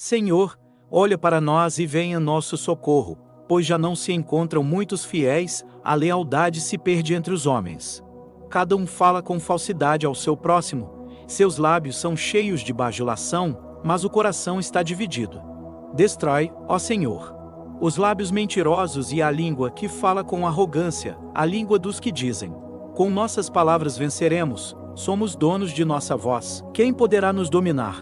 Senhor, olha para nós e venha em nosso socorro, pois já não se encontram muitos fiéis, a lealdade se perde entre os homens. Cada um fala com falsidade ao seu próximo, seus lábios são cheios de bajulação, mas o coração está dividido. Destrói, ó Senhor, os lábios mentirosos e a língua que fala com arrogância, a língua dos que dizem: com nossas palavras venceremos, somos donos de nossa voz, quem poderá nos dominar?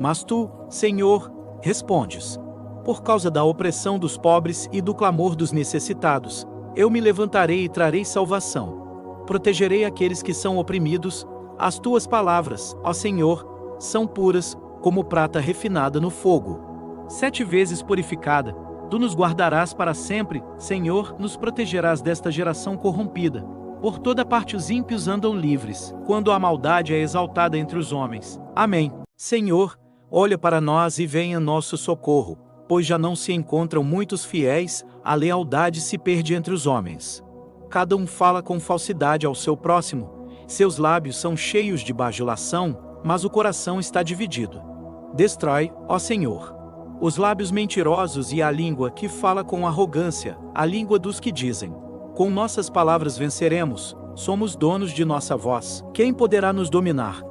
Mas tu, Senhor, respondes. Por causa da opressão dos pobres e do clamor dos necessitados, eu me levantarei e trarei salvação. Protegerei aqueles que são oprimidos, as tuas palavras, ó Senhor, são puras, como prata refinada no fogo. 7 vezes purificada, tu nos guardarás para sempre, Senhor, nos protegerás desta geração corrompida. Por toda parte os ímpios andam livres, quando a maldade é exaltada entre os homens. Amém. Senhor, olha para nós e venha em nosso socorro, pois já não se encontram muitos fiéis, a lealdade se perde entre os homens. Cada um fala com falsidade ao seu próximo, seus lábios são cheios de bajulação, mas o coração está dividido. Destrói, ó Senhor, os lábios mentirosos e a língua que fala com arrogância, a língua dos que dizem: com nossas palavras venceremos, somos donos de nossa voz, quem poderá nos dominar?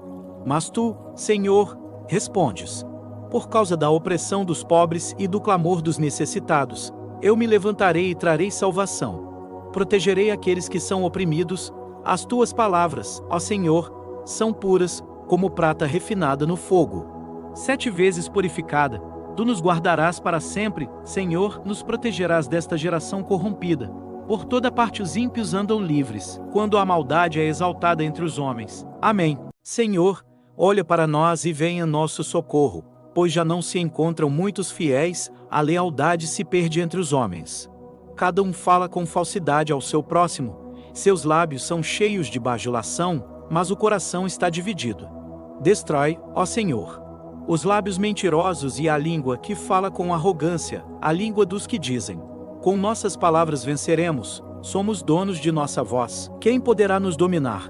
Mas tu, Senhor, respondes. Por causa da opressão dos pobres e do clamor dos necessitados, eu me levantarei e trarei salvação. Protegerei aqueles que são oprimidos, as tuas palavras, ó Senhor, são puras, como prata refinada no fogo. 7 vezes purificada, tu nos guardarás para sempre, Senhor, nos protegerás desta geração corrompida. Por toda parte os ímpios andam livres, quando a maldade é exaltada entre os homens. Amém. Senhor, olha para nós e venha em nosso socorro, pois já não se encontram muitos fiéis, a lealdade se perde entre os homens. Cada um fala com falsidade ao seu próximo, seus lábios são cheios de bajulação, mas o coração está dividido. Destrói, ó Senhor, os lábios mentirosos e a língua que fala com arrogância, a língua dos que dizem: com nossas palavras venceremos, somos donos de nossa voz, quem poderá nos dominar?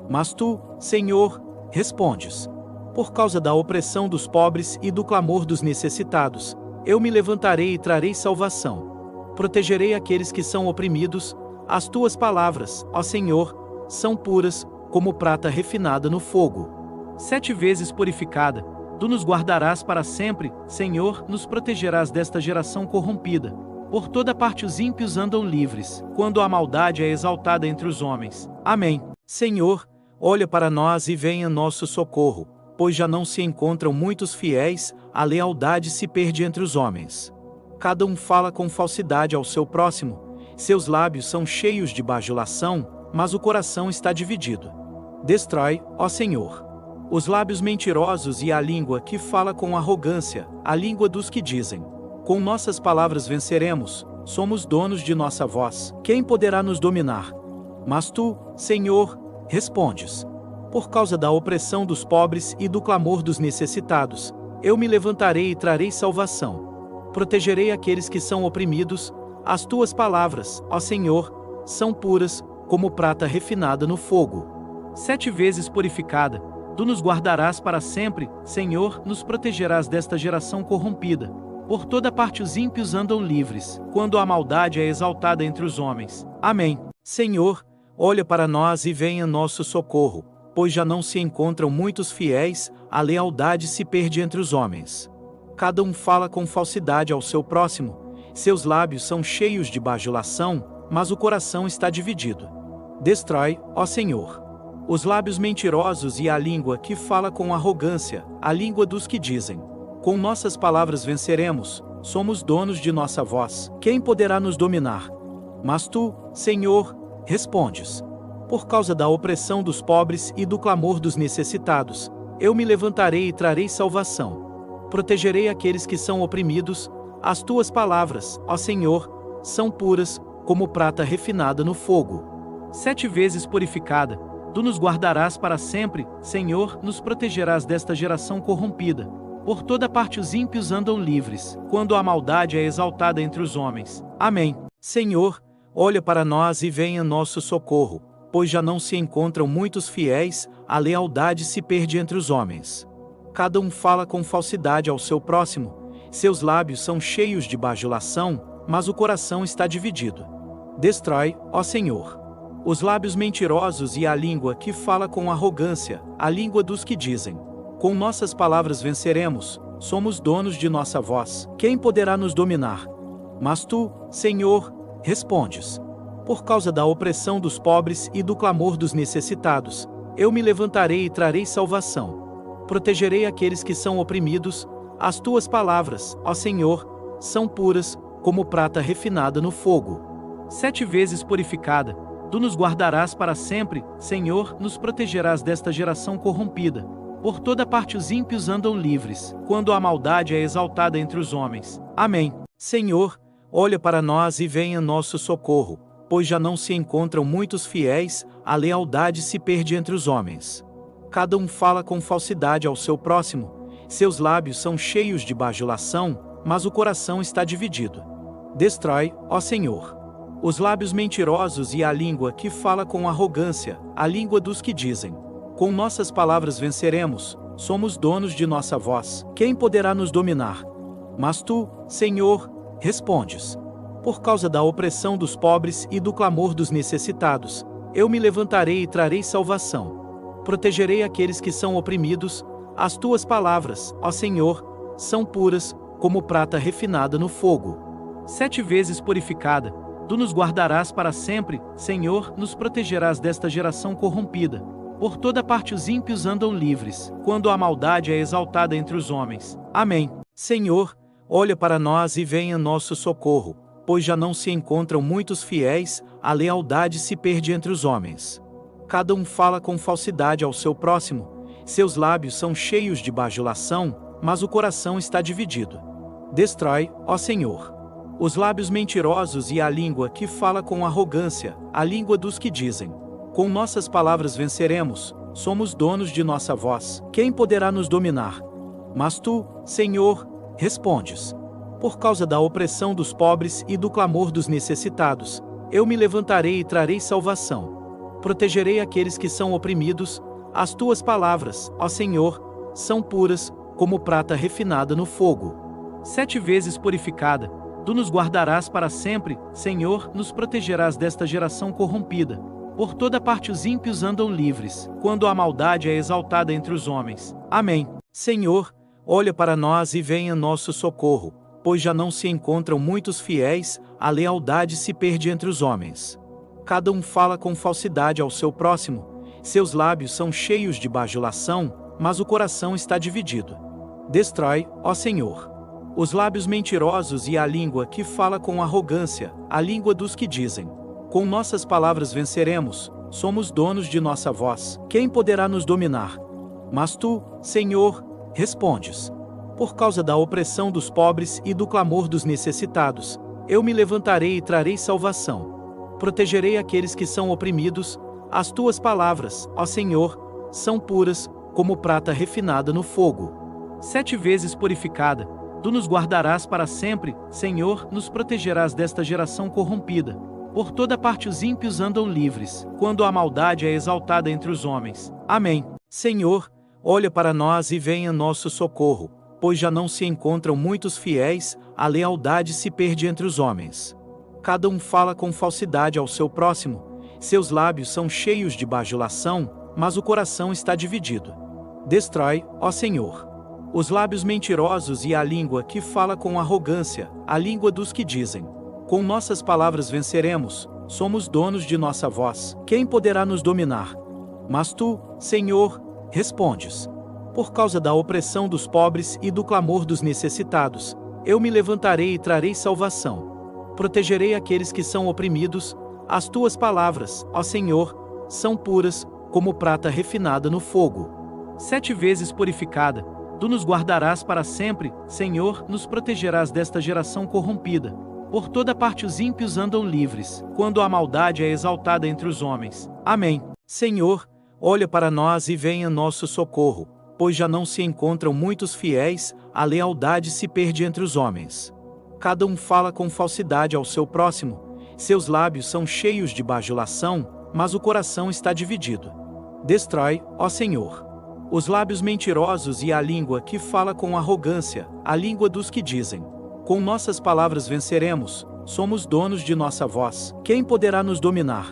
Mas tu, Senhor, respondes. Por causa da opressão dos pobres e do clamor dos necessitados, eu me levantarei e trarei salvação. Protegerei aqueles que são oprimidos, as tuas palavras, ó Senhor, são puras, como prata refinada no fogo. 7 vezes purificada, tu nos guardarás para sempre, Senhor, nos protegerás desta geração corrompida. Por toda parte os ímpios andam livres, quando a maldade é exaltada entre os homens. Amém. Senhor, olha para nós e venha em nosso socorro, pois já não se encontram muitos fiéis, a lealdade se perde entre os homens. Cada um fala com falsidade ao seu próximo, seus lábios são cheios de bajulação, mas o coração está dividido. Destrói, ó Senhor, os lábios mentirosos e a língua que fala com arrogância, a língua dos que dizem: com nossas palavras venceremos, somos donos de nossa voz, quem poderá nos dominar? Mas tu, Senhor, respondes. Por causa da opressão dos pobres e do clamor dos necessitados, eu me levantarei e trarei salvação. Protegerei aqueles que são oprimidos, as tuas palavras, ó Senhor, são puras, como prata refinada no fogo. 7 vezes purificada, tu nos guardarás para sempre, Senhor, nos protegerás desta geração corrompida. Por toda parte os ímpios andam livres, quando a maldade é exaltada entre os homens. Amém. Senhor, olha para nós e venha em nosso socorro, pois já não se encontram muitos fiéis, a lealdade se perde entre os homens. Cada um fala com falsidade ao seu próximo, seus lábios são cheios de bajulação, mas o coração está dividido. Destrói, ó Senhor, os lábios mentirosos e a língua que fala com arrogância, a língua dos que dizem: com nossas palavras venceremos, somos donos de nossa voz, quem poderá nos dominar? Mas tu, Senhor, respondes. Por causa da opressão dos pobres e do clamor dos necessitados, eu me levantarei e trarei salvação. Protegerei aqueles que são oprimidos, as tuas palavras, ó Senhor, são puras, como prata refinada no fogo. 7 vezes purificada, tu nos guardarás para sempre, Senhor, nos protegerás desta geração corrompida. Por toda parte os ímpios andam livres, quando a maldade é exaltada entre os homens. Amém. Senhor, olha para nós e venha em nosso socorro, pois já não se encontram muitos fiéis, a lealdade se perde entre os homens. Cada um fala com falsidade ao seu próximo, Seus lábios são cheios de bajulação, mas o coração está dividido. Destrói, ó Senhor, os lábios mentirosos e a língua que fala com arrogância, a língua dos que dizem: com nossas palavras venceremos, somos donos de nossa voz, quem poderá nos dominar? Mas tu, Senhor, respondes. Por causa da opressão dos pobres e do clamor dos necessitados, eu me levantarei e trarei salvação. Protegerei aqueles que são oprimidos. As tuas palavras, ó Senhor, são puras, como prata refinada no fogo. 7 vezes purificada, tu nos guardarás para sempre, Senhor, nos protegerás desta geração corrompida. Por toda parte os ímpios andam livres, quando a maldade é exaltada entre os homens. Amém. Senhor, olha para nós e venha nosso socorro, pois já não se encontram muitos fiéis, a lealdade se perde entre os homens. Cada um fala com falsidade ao seu próximo, seus lábios são cheios de bajulação, mas o coração está dividido. Destrói, ó Senhor, os lábios mentirosos e a língua que fala com arrogância, a língua dos que dizem: com nossas palavras venceremos, somos donos de nossa voz, quem poderá nos dominar? Mas tu, Senhor, respondes. Por causa da opressão dos pobres e do clamor dos necessitados, eu me levantarei e trarei salvação. Protegerei aqueles que são oprimidos. As tuas palavras, ó Senhor, são puras, como prata refinada no fogo. 7 vezes purificada, tu nos guardarás para sempre, Senhor, nos protegerás desta geração corrompida. Por toda parte os ímpios andam livres, quando a maldade é exaltada entre os homens. Amém. Senhor, olha para nós e venha nosso socorro, pois já não se encontram muitos fiéis, a lealdade se perde entre os homens. Cada um fala com falsidade ao seu próximo, seus lábios são cheios de bajulação, mas o coração está dividido. Destrói, ó Senhor, os lábios mentirosos e a língua que fala com arrogância, a língua dos que dizem: com nossas palavras venceremos, somos donos de nossa voz, quem poderá nos dominar? Mas tu, Senhor, respondes. Por causa da opressão dos pobres e do clamor dos necessitados, eu me levantarei e trarei salvação. Protegerei aqueles que são oprimidos. As tuas palavras, ó Senhor, são puras, como prata refinada no fogo. 7 vezes purificada, tu nos guardarás para sempre, Senhor, nos protegerás desta geração corrompida. Por toda parte os ímpios andam livres, quando a maldade é exaltada entre os homens. Amém. Senhor, olha para nós e venha nosso socorro, pois já não se encontram muitos fiéis, a lealdade se perde entre os homens. Cada um fala com falsidade ao seu próximo, seus lábios são cheios de bajulação, mas o coração está dividido. Destrói, ó Senhor, os lábios mentirosos e a língua que fala com arrogância, a língua dos que dizem: com nossas palavras venceremos, somos donos de nossa voz, quem poderá nos dominar? Mas tu, Senhor, respondes. Por causa da opressão dos pobres e do clamor dos necessitados, eu me levantarei e trarei salvação. Protegerei aqueles que são oprimidos. As tuas palavras, ó Senhor, são puras, como prata refinada no fogo. 7 vezes purificada, tu nos guardarás para sempre, Senhor, nos protegerás desta geração corrompida. Por toda parte os ímpios andam livres, quando a maldade é exaltada entre os homens. Amém. Senhor, olha para nós e venha nosso socorro, pois já não se encontram muitos fiéis, a lealdade se perde entre os homens. Cada um fala com falsidade ao seu próximo, seus lábios são cheios de bajulação, mas o coração está dividido. Destrói, ó Senhor, os lábios mentirosos e a língua que fala com arrogância, a língua dos que dizem: com nossas palavras venceremos, somos donos de nossa voz, quem poderá nos dominar? Mas tu, Senhor, respondes. Por causa da opressão dos pobres e do clamor dos necessitados, eu me levantarei e trarei salvação. Protegerei aqueles que são oprimidos. As tuas palavras, ó Senhor, são puras, como prata refinada no fogo. 7 vezes purificada, tu nos guardarás para sempre, Senhor, nos protegerás desta geração corrompida. Por toda parte os ímpios andam livres, quando a maldade é exaltada entre os homens. Amém. Senhor, olha para nós e venha nosso socorro, pois já não se encontram muitos fiéis, a lealdade se perde entre os homens. Cada um fala com falsidade ao seu próximo, seus lábios são cheios de bajulação, mas o coração está dividido. Destrói, ó Senhor, Os lábios mentirosos e a língua que fala com arrogância, a língua dos que dizem: com nossas palavras venceremos, somos donos de nossa voz, quem poderá nos dominar?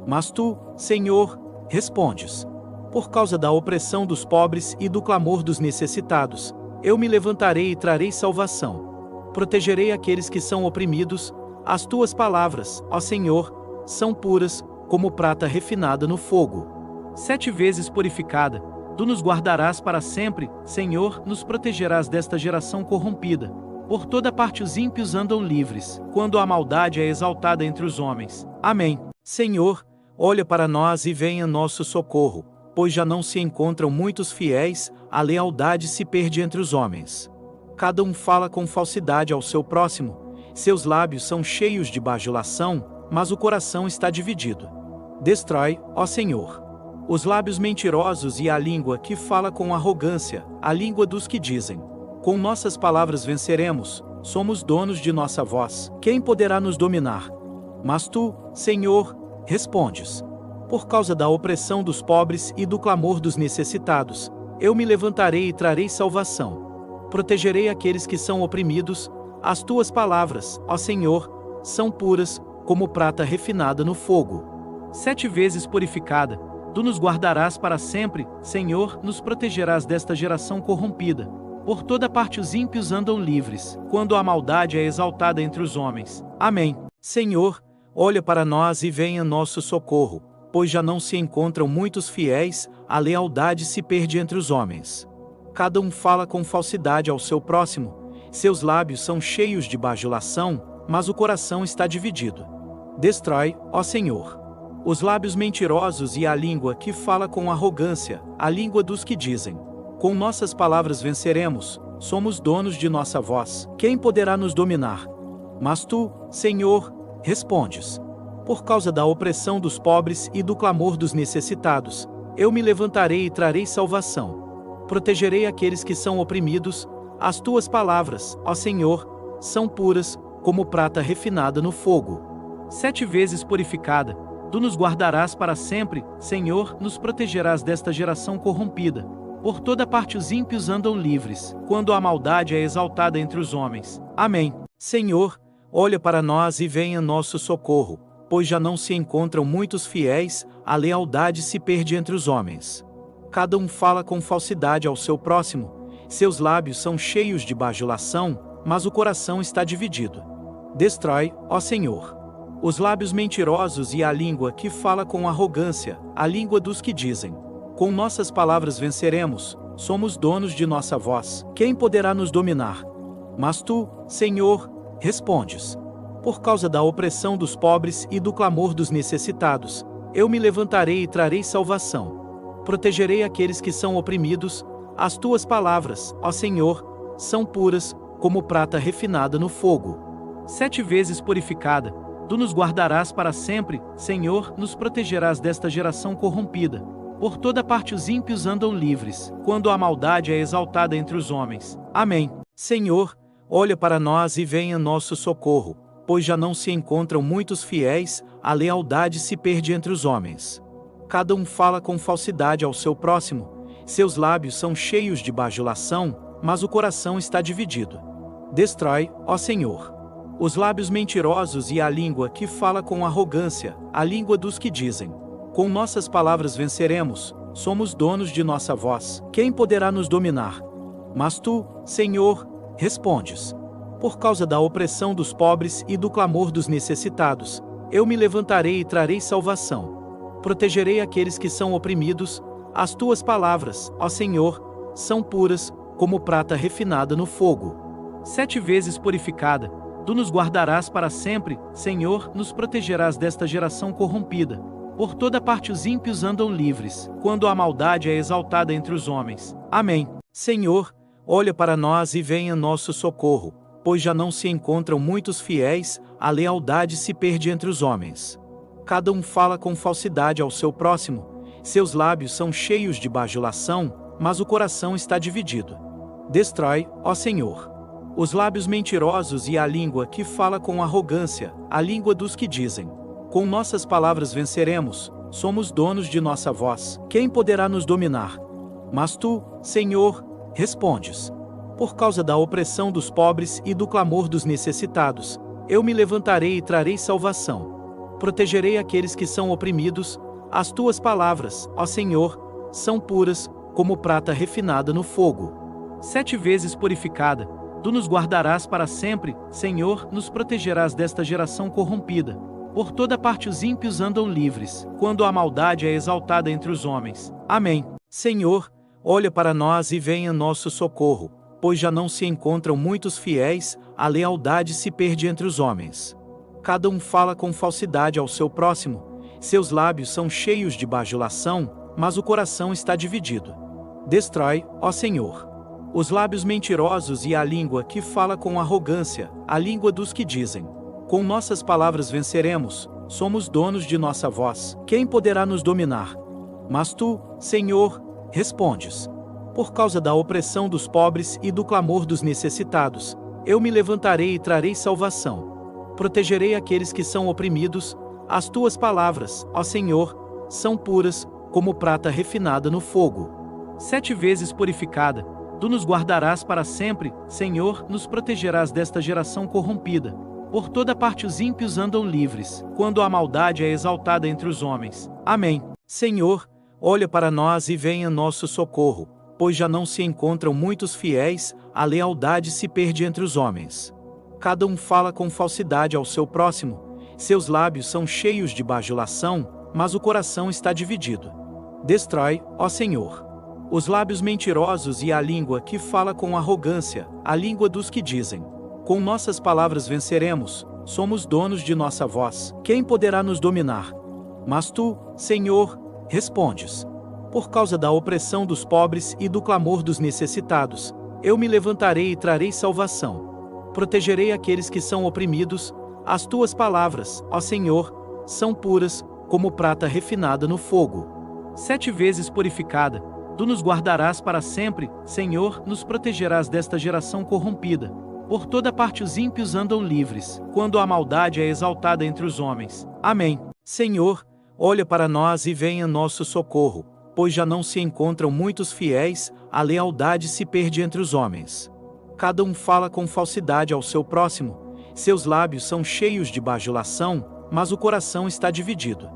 Mas tu, Senhor, respondes: por causa da opressão dos pobres e do clamor dos necessitados, eu me levantarei e trarei salvação. Protegerei aqueles que são oprimidos, as tuas palavras, ó Senhor, são puras, como prata refinada no fogo. 7 vezes purificada, tu nos guardarás para sempre, Senhor, nos protegerás desta geração corrompida. Por toda parte os ímpios andam livres, quando a maldade é exaltada entre os homens. Amém. Senhor, olha para nós e venha nosso socorro, pois já não se encontram muitos fiéis, a lealdade se perde entre os homens. Cada um fala com falsidade ao seu próximo, seus lábios são cheios de bajulação, mas o coração está dividido. Destrói, ó Senhor, os lábios mentirosos e a língua que fala com arrogância, a língua dos que dizem: com nossas palavras venceremos, somos donos de nossa voz, quem poderá nos dominar? Mas tu, Senhor, respondes: por causa da opressão dos pobres e do clamor dos necessitados, eu me levantarei e trarei salvação. Protegerei aqueles que são oprimidos, as tuas palavras, ó Senhor, são puras, como prata refinada no fogo. 7 vezes purificada, tu nos guardarás para sempre, Senhor, nos protegerás desta geração corrompida. Por toda parte os ímpios andam livres, quando a maldade é exaltada entre os homens. Amém. Senhor, olha para nós e venha nosso socorro, pois já não se encontram muitos fiéis, a lealdade se perde entre os homens. Cada um fala com falsidade ao seu próximo, seus lábios são cheios de bajulação, mas o coração está dividido. Destrói, ó Senhor, os lábios mentirosos e a língua que fala com arrogância, a língua dos que dizem: com nossas palavras venceremos, somos donos de nossa voz, quem poderá nos dominar? Mas tu, Senhor, respondes: por causa da opressão dos pobres e do clamor dos necessitados, eu me levantarei e trarei salvação. Protegerei aqueles que são oprimidos, as tuas palavras, ó Senhor, são puras, como prata refinada no fogo. 7 vezes purificada, tu nos guardarás para sempre, Senhor, nos protegerás desta geração corrompida. Por toda parte os ímpios andam livres, quando a maldade é exaltada entre os homens. Amém. Senhor, olha para nós e venha nosso socorro, pois já não se encontram muitos fiéis, a lealdade se perde entre os homens. Cada um fala com falsidade ao seu próximo, seus lábios são cheios de bajulação, mas o coração está dividido. Destrói, ó Senhor, os lábios mentirosos e a língua que fala com arrogância, a língua dos que dizem: com nossas palavras venceremos, somos donos de nossa voz, quem poderá nos dominar? Mas tu, Senhor, respondes: por causa da opressão dos pobres e do clamor dos necessitados, eu me levantarei e trarei salvação. Protegerei aqueles que são oprimidos, as tuas palavras, ó Senhor, são puras, como prata refinada no fogo. 7 vezes purificada, tu nos guardarás para sempre, Senhor, nos protegerás desta geração corrompida. Por toda parte os ímpios andam livres, quando a maldade é exaltada entre os homens. Amém. Senhor, olha para nós e venha nosso socorro, pois já não se encontram muitos fiéis, a lealdade se perde entre os homens. Cada um fala com falsidade ao seu próximo, seus lábios são cheios de bajulação, mas o coração está dividido. Destrói, ó Senhor, os lábios mentirosos e a língua que fala com arrogância, a língua dos que dizem: com nossas palavras venceremos, somos donos de nossa voz, quem poderá nos dominar? Mas tu, Senhor, respondes: por causa da opressão dos pobres e do clamor dos necessitados, eu me levantarei e trarei salvação. Protegerei aqueles que são oprimidos, as tuas palavras, ó Senhor, são puras, como prata refinada no fogo. 7 vezes purificada, tu nos guardarás para sempre, Senhor, nos protegerás desta geração corrompida. Por toda parte os ímpios andam livres, quando a maldade é exaltada entre os homens. Amém. Senhor, olha para nós e venha nosso socorro, pois já não se encontram muitos fiéis, a lealdade se perde entre os homens. Cada um fala com falsidade ao seu próximo, seus lábios são cheios de bajulação, mas o coração está dividido. Destrói, ó Senhor, os lábios mentirosos e a língua que fala com arrogância, a língua dos que dizem: com nossas palavras venceremos, somos donos de nossa voz, quem poderá nos dominar? Mas tu, Senhor, respondes. Por causa da opressão dos pobres e do clamor dos necessitados, eu me levantarei e trarei salvação. Protegerei aqueles que são oprimidos. As tuas palavras, ó Senhor, são puras, como prata refinada no fogo. 7 vezes purificada, tu nos guardarás para sempre, Senhor, nos protegerás desta geração corrompida. Por toda parte os ímpios andam livres, quando a maldade é exaltada entre os homens. Amém. Senhor, olha para nós e venha nosso socorro, pois já não se encontram muitos fiéis, a lealdade se perde entre os homens. Cada um fala com falsidade ao seu próximo, seus lábios são cheios de bajulação, mas o coração está dividido. Destrói, ó Senhor, os lábios mentirosos e a língua que fala com arrogância, a língua dos que dizem: com nossas palavras venceremos, somos donos de nossa voz, quem poderá nos dominar? Mas tu, Senhor, respondes. Por causa da opressão dos pobres e do clamor dos necessitados, eu me levantarei e trarei salvação. Protegerei aqueles que são oprimidos. As tuas palavras, ó Senhor, são puras, como prata refinada no fogo. 7 vezes purificada, tu nos guardarás para sempre, Senhor, nos protegerás desta geração corrompida. Por toda parte os ímpios andam livres, quando a maldade é exaltada entre os homens. Amém. Senhor, olha para nós e venha nosso socorro, pois já não se encontram muitos fiéis, a lealdade se perde entre os homens. Cada um fala com falsidade ao seu próximo, seus lábios são cheios de bajulação, mas o coração está dividido. Destrói, ó Senhor, os lábios mentirosos e a língua que fala com arrogância, a língua dos que dizem: com nossas palavras venceremos, somos donos de nossa voz, quem poderá nos dominar? Mas tu, Senhor, respondes. Por causa da opressão dos pobres e do clamor dos necessitados, eu me levantarei e trarei salvação. Protegerei aqueles que são oprimidos. As tuas palavras, ó Senhor, são puras, como prata refinada no fogo. 7 vezes purificada, tu nos guardarás para sempre, Senhor, nos protegerás desta geração corrompida. Por toda parte os ímpios andam livres, quando a maldade é exaltada entre os homens. Amém. Senhor, olha para nós e venha nosso socorro, pois já não se encontram muitos fiéis, a lealdade se perde entre os homens. Cada um fala com falsidade ao seu próximo, seus lábios são cheios de bajulação, mas o coração está dividido.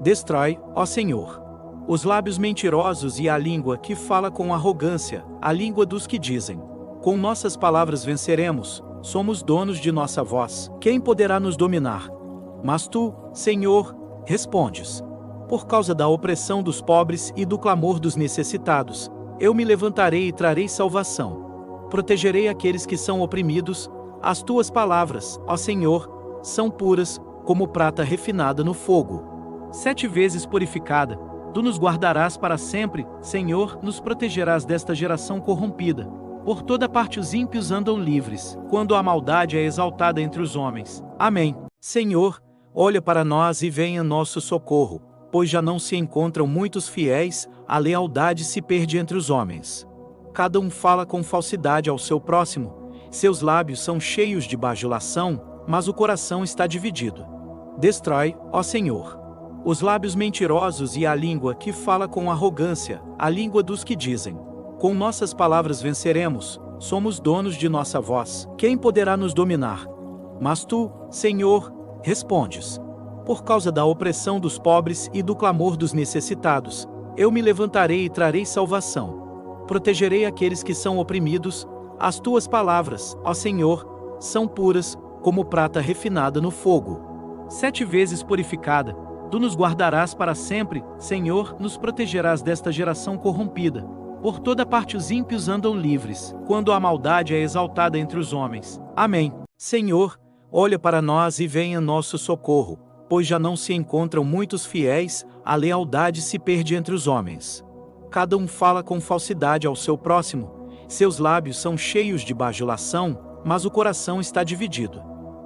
Destrói, ó Senhor, os lábios mentirosos e a língua que fala com arrogância, a língua dos que dizem: com nossas palavras venceremos, somos donos de nossa voz, quem poderá nos dominar? Mas tu, Senhor, respondes. Por causa da opressão dos pobres e do clamor dos necessitados, eu me levantarei e trarei salvação. Protegerei aqueles que são oprimidos. As tuas palavras, ó Senhor, são puras, como prata refinada no fogo. 7 vezes purificada, tu nos guardarás para sempre, Senhor, nos protegerás desta geração corrompida. Por toda parte os ímpios andam livres, quando a maldade é exaltada entre os homens. Amém. Senhor, olha para nós e venha nosso socorro, pois já não se encontram muitos fiéis, a lealdade se perde entre os homens. Cada um fala com falsidade ao seu próximo, seus lábios são cheios de bajulação, mas o coração está dividido. Destrói, ó Senhor, os lábios mentirosos e a língua que fala com arrogância, a língua dos que dizem: com nossas palavras venceremos, somos donos de nossa voz, quem poderá nos dominar? Mas tu, Senhor, respondes. Por causa da opressão dos pobres e do clamor dos necessitados, eu me levantarei e trarei salvação. Protegerei aqueles que são oprimidos. As tuas palavras, ó Senhor, são puras, como prata refinada no fogo. 7 vezes purificada, tu nos guardarás para sempre, Senhor, nos protegerás desta geração corrompida. Por toda parte os ímpios andam livres, quando a maldade é exaltada entre os homens. Amém. Senhor, olha para nós e venha nosso socorro, pois já não se encontram muitos fiéis, a lealdade se perde entre os homens. Cada um fala com falsidade ao seu próximo, seus lábios são cheios de bajulação, mas o coração está dividido.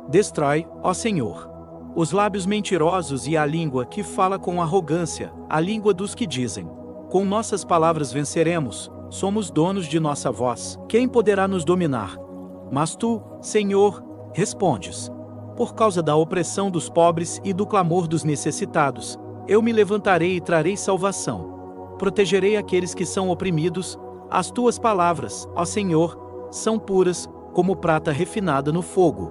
Destrói, ó Senhor, os lábios mentirosos e a língua que fala com arrogância, a língua dos que dizem: com nossas palavras venceremos, somos donos de nossa voz, quem poderá nos dominar? Mas tu, Senhor, respondes. Por causa da opressão dos pobres e do clamor dos necessitados, eu me levantarei e trarei salvação. Protegerei aqueles que são oprimidos, as tuas palavras, ó Senhor, são puras, como prata refinada no fogo.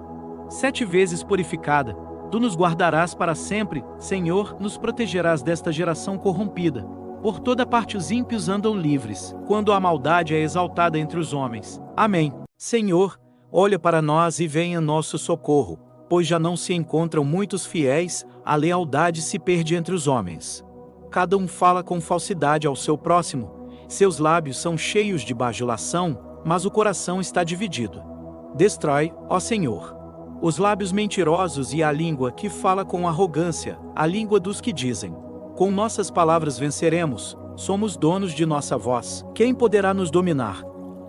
7 vezes purificada, tu nos guardarás para sempre, Senhor, nos protegerás desta geração corrompida. Por toda parte os ímpios andam livres, quando a maldade é exaltada entre os homens. Amém. Senhor, olha para nós e venha nosso socorro, pois já não se encontram muitos fiéis, a lealdade se perde entre os homens. Cada um fala com falsidade ao seu próximo, seus lábios são cheios de bajulação, mas o coração está dividido. Destrói, ó Senhor, os lábios mentirosos e a língua que fala com arrogância, a língua dos que dizem: com nossas palavras venceremos, somos donos de nossa voz, quem poderá nos dominar?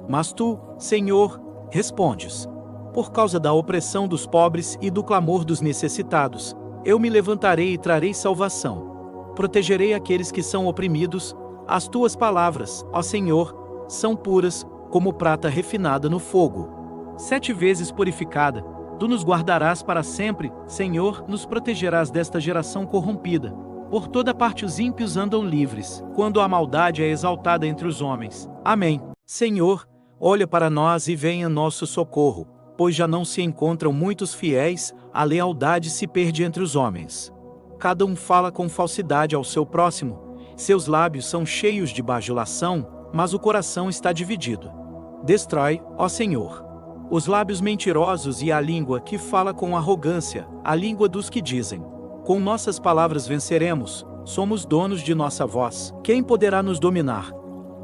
Mas tu, Senhor, respondes. Por causa da opressão dos pobres e do clamor dos necessitados, eu me levantarei e trarei salvação. Protegerei aqueles que são oprimidos, as tuas palavras, ó Senhor, são puras, como prata refinada no fogo. 7 vezes purificada, tu nos guardarás para sempre, Senhor, nos protegerás desta geração corrompida. Por toda parte os ímpios andam livres, quando a maldade é exaltada entre os homens. Amém. Senhor, olha para nós e venha nosso socorro, pois já não se encontram muitos fiéis, a lealdade se perde entre os homens. Cada um fala com falsidade ao seu próximo, seus lábios são cheios de bajulação, mas o coração está dividido. Destrói, ó Senhor, os lábios mentirosos e a língua que fala com arrogância, a língua dos que dizem: com nossas palavras venceremos, somos donos de nossa voz, quem poderá nos dominar?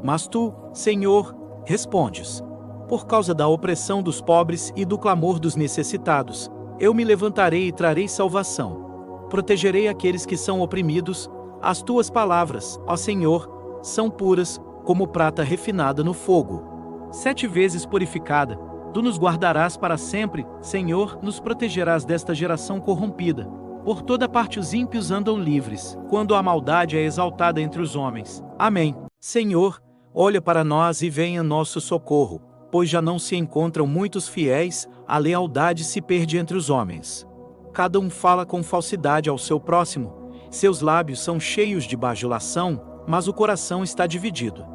Mas tu, Senhor, respondes. Por causa da opressão dos pobres e do clamor dos necessitados, eu me levantarei e trarei salvação. Protegerei aqueles que são oprimidos, as tuas palavras, ó Senhor, são puras, como prata refinada no fogo. 7 vezes purificada, tu nos guardarás para sempre, Senhor, nos protegerás desta geração corrompida. Por toda parte os ímpios andam livres, quando a maldade é exaltada entre os homens. Amém. Senhor, olha para nós e venha nosso socorro, pois já não se encontram muitos fiéis, a lealdade se perde entre os homens. Cada um fala com falsidade ao seu próximo, seus lábios são cheios de bajulação, mas o coração está dividido.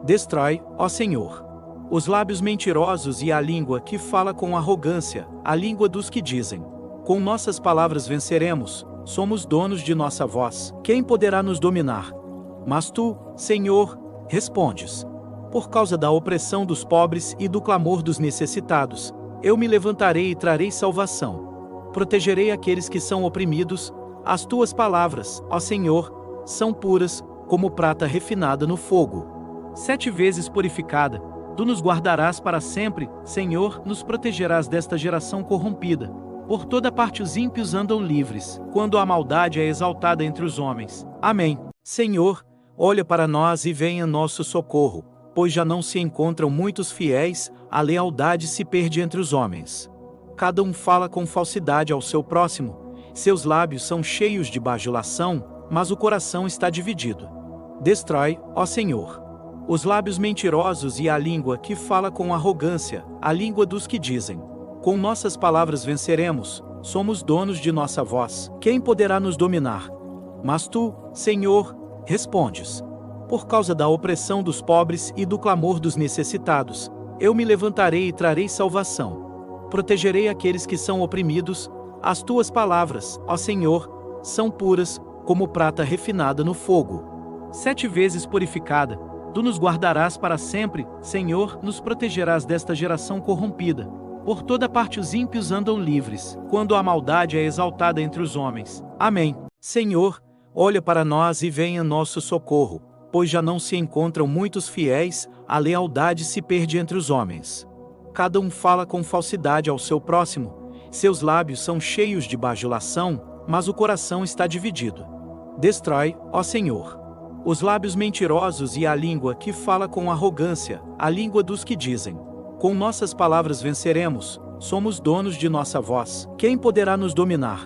Destrói, ó Senhor, os lábios mentirosos e a língua que fala com arrogância, a língua dos que dizem: com nossas palavras venceremos, somos donos de nossa voz, quem poderá nos dominar? Mas tu, Senhor, respondes. Por causa da opressão dos pobres e do clamor dos necessitados, eu me levantarei e trarei salvação. Protegerei aqueles que são oprimidos, as tuas palavras, ó Senhor, são puras, como prata refinada no fogo. 7 vezes purificada, tu nos guardarás para sempre, Senhor, nos protegerás desta geração corrompida. Por toda parte os ímpios andam livres, quando a maldade é exaltada entre os homens. Amém. Senhor, olha para nós e venha nosso socorro, pois já não se encontram muitos fiéis, a lealdade se perde entre os homens. Cada um fala com falsidade ao seu próximo, seus lábios são cheios de bajulação, mas o coração está dividido. Destrói, ó Senhor, os lábios mentirosos e a língua que fala com arrogância, a língua dos que dizem: com nossas palavras venceremos, somos donos de nossa voz, quem poderá nos dominar? Mas tu, Senhor, respondes. Por causa da opressão dos pobres e do clamor dos necessitados, eu me levantarei e trarei salvação. Protegerei aqueles que são oprimidos, as tuas palavras, ó Senhor, são puras, como prata refinada no fogo. 7 vezes purificada, tu nos guardarás para sempre, Senhor, nos protegerás desta geração corrompida. Por toda parte os ímpios andam livres, quando a maldade é exaltada entre os homens. Amém. Senhor, olha para nós e venha nosso socorro, pois já não se encontram muitos fiéis, a lealdade se perde entre os homens. Cada um fala com falsidade ao seu próximo, seus lábios são cheios de bajulação, mas o coração está dividido. Destrói, ó Senhor, os lábios mentirosos e a língua que fala com arrogância, a língua dos que dizem: com nossas palavras venceremos, somos donos de nossa voz, quem poderá nos dominar?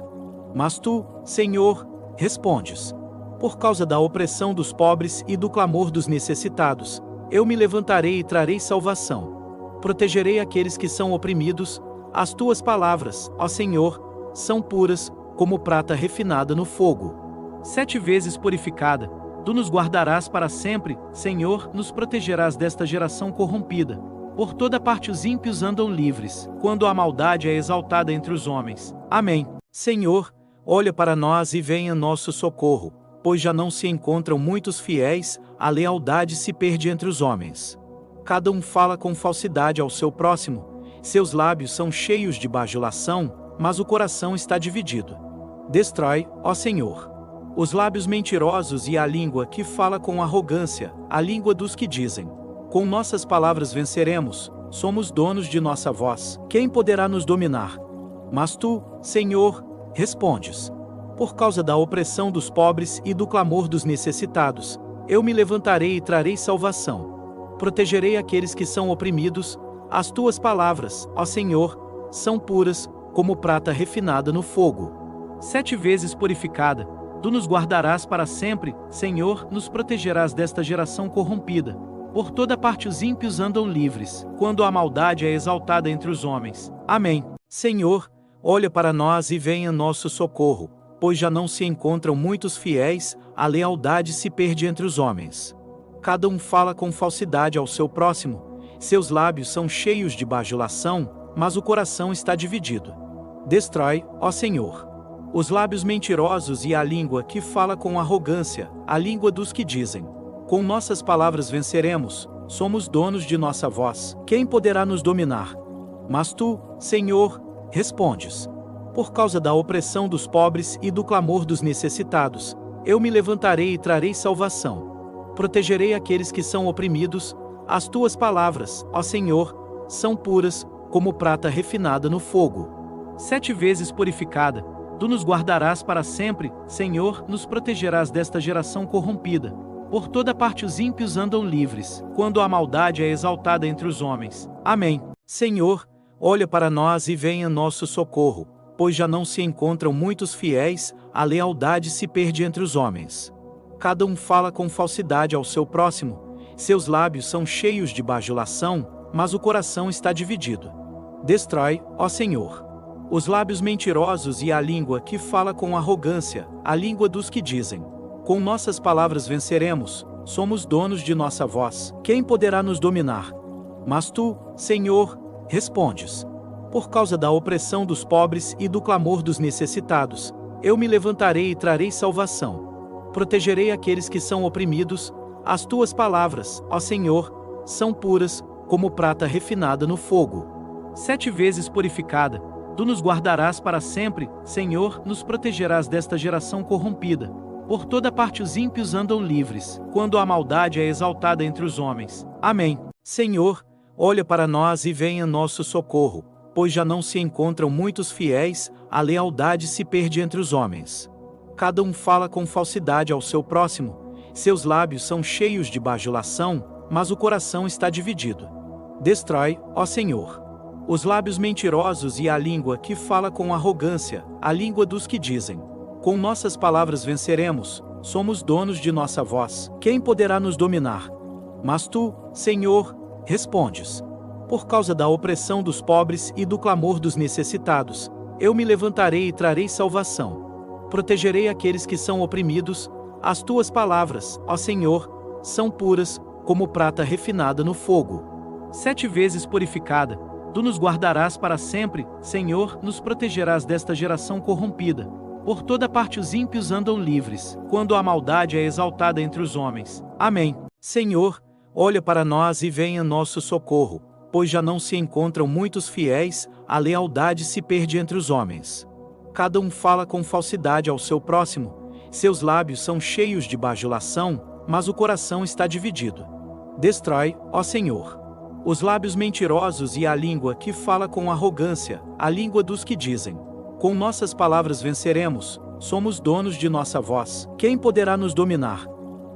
Mas tu, Senhor, respondes. Por causa da opressão dos pobres e do clamor dos necessitados, eu me levantarei e trarei salvação. Protegerei aqueles que são oprimidos, as tuas palavras, ó Senhor, são puras, como prata refinada no fogo. 7 vezes purificada, Tu nos guardarás para sempre, Senhor, nos protegerás desta geração corrompida. Por toda parte os ímpios andam livres, quando a maldade é exaltada entre os homens. Amém. Senhor, olha para nós e venha nosso socorro, pois já não se encontram muitos fiéis, a lealdade se perde entre os homens. Cada um fala com falsidade ao seu próximo, seus lábios são cheios de bajulação, mas o coração está dividido. Destrói, ó Senhor, os lábios mentirosos e a língua que fala com arrogância, a língua dos que dizem: com nossas palavras venceremos, somos donos de nossa voz, quem poderá nos dominar? Mas tu, Senhor, respondes. Por causa da opressão dos pobres e do clamor dos necessitados, eu me levantarei e trarei salvação. Protegerei aqueles que são oprimidos, as tuas palavras, ó Senhor, são puras, como prata refinada no fogo. 7 vezes purificada, tu nos guardarás para sempre, Senhor, nos protegerás desta geração corrompida. Por toda parte os ímpios andam livres, quando a maldade é exaltada entre os homens. Amém. Senhor, olha para nós e venha nosso socorro, pois já não se encontram muitos fiéis, a lealdade se perde entre os homens. Cada um fala com falsidade ao seu próximo, seus lábios são cheios de bajulação, mas o coração está dividido. Destrói, ó Senhor, os lábios mentirosos e a língua que fala com arrogância, a língua dos que dizem: com nossas palavras venceremos, somos donos de nossa voz, quem poderá nos dominar? Mas tu, Senhor, respondes. Por causa da opressão dos pobres e do clamor dos necessitados, eu me levantarei e trarei salvação. Protegerei aqueles que são oprimidos, as tuas palavras, ó Senhor, são puras, como prata refinada no fogo. 7 vezes purificada, tu nos guardarás para sempre, Senhor, nos protegerás desta geração corrompida. Por toda parte os ímpios andam livres, quando a maldade é exaltada entre os homens. Amém. Senhor, olha para nós e venha nosso socorro, pois já não se encontram muitos fiéis, a lealdade se perde entre os homens. Cada um fala com falsidade ao seu próximo, seus lábios são cheios de bajulação, mas o coração está dividido. Destrói, ó Senhor, os lábios mentirosos e a língua que fala com arrogância, a língua dos que dizem: com nossas palavras venceremos, somos donos de nossa voz, quem poderá nos dominar? Mas tu, Senhor, respondes. Por causa da opressão dos pobres e do clamor dos necessitados, eu me levantarei e trarei salvação. Protegerei aqueles que são oprimidos, as tuas palavras, ó Senhor, são puras, como prata refinada no fogo. 7 vezes purificada, tu nos guardarás para sempre, Senhor, nos protegerás desta geração corrompida. Por toda parte os ímpios andam livres, quando a maldade é exaltada entre os homens. Amém. Senhor, olha para nós e venha nosso socorro, pois já não se encontram muitos fiéis, a lealdade se perde entre os homens. Cada um fala com falsidade ao seu próximo, seus lábios são cheios de bajulação, mas o coração está dividido. Destrói, ó Senhor, os lábios mentirosos e a língua que fala com arrogância, a língua dos que dizem: com nossas palavras venceremos, somos donos de nossa voz, quem poderá nos dominar? Mas tu, Senhor, respondes. Por causa da opressão dos pobres e do clamor dos necessitados, eu me levantarei e trarei salvação. Protegerei aqueles que são oprimidos, as tuas palavras, ó Senhor, são puras, como prata refinada no fogo. 7 vezes purificada, tu nos guardarás para sempre, Senhor, nos protegerás desta geração corrompida. Por toda parte os ímpios andam livres, quando a maldade é exaltada entre os homens. Amém. Senhor, olha para nós e venha nosso socorro, pois já não se encontram muitos fiéis, a lealdade se perde entre os homens. Cada um fala com falsidade ao seu próximo, seus lábios são cheios de bajulação, mas o coração está dividido. Destrói, ó Senhor, os lábios mentirosos e a língua que fala com arrogância, a língua dos que dizem: com nossas palavras venceremos, somos donos de nossa voz, quem poderá nos dominar?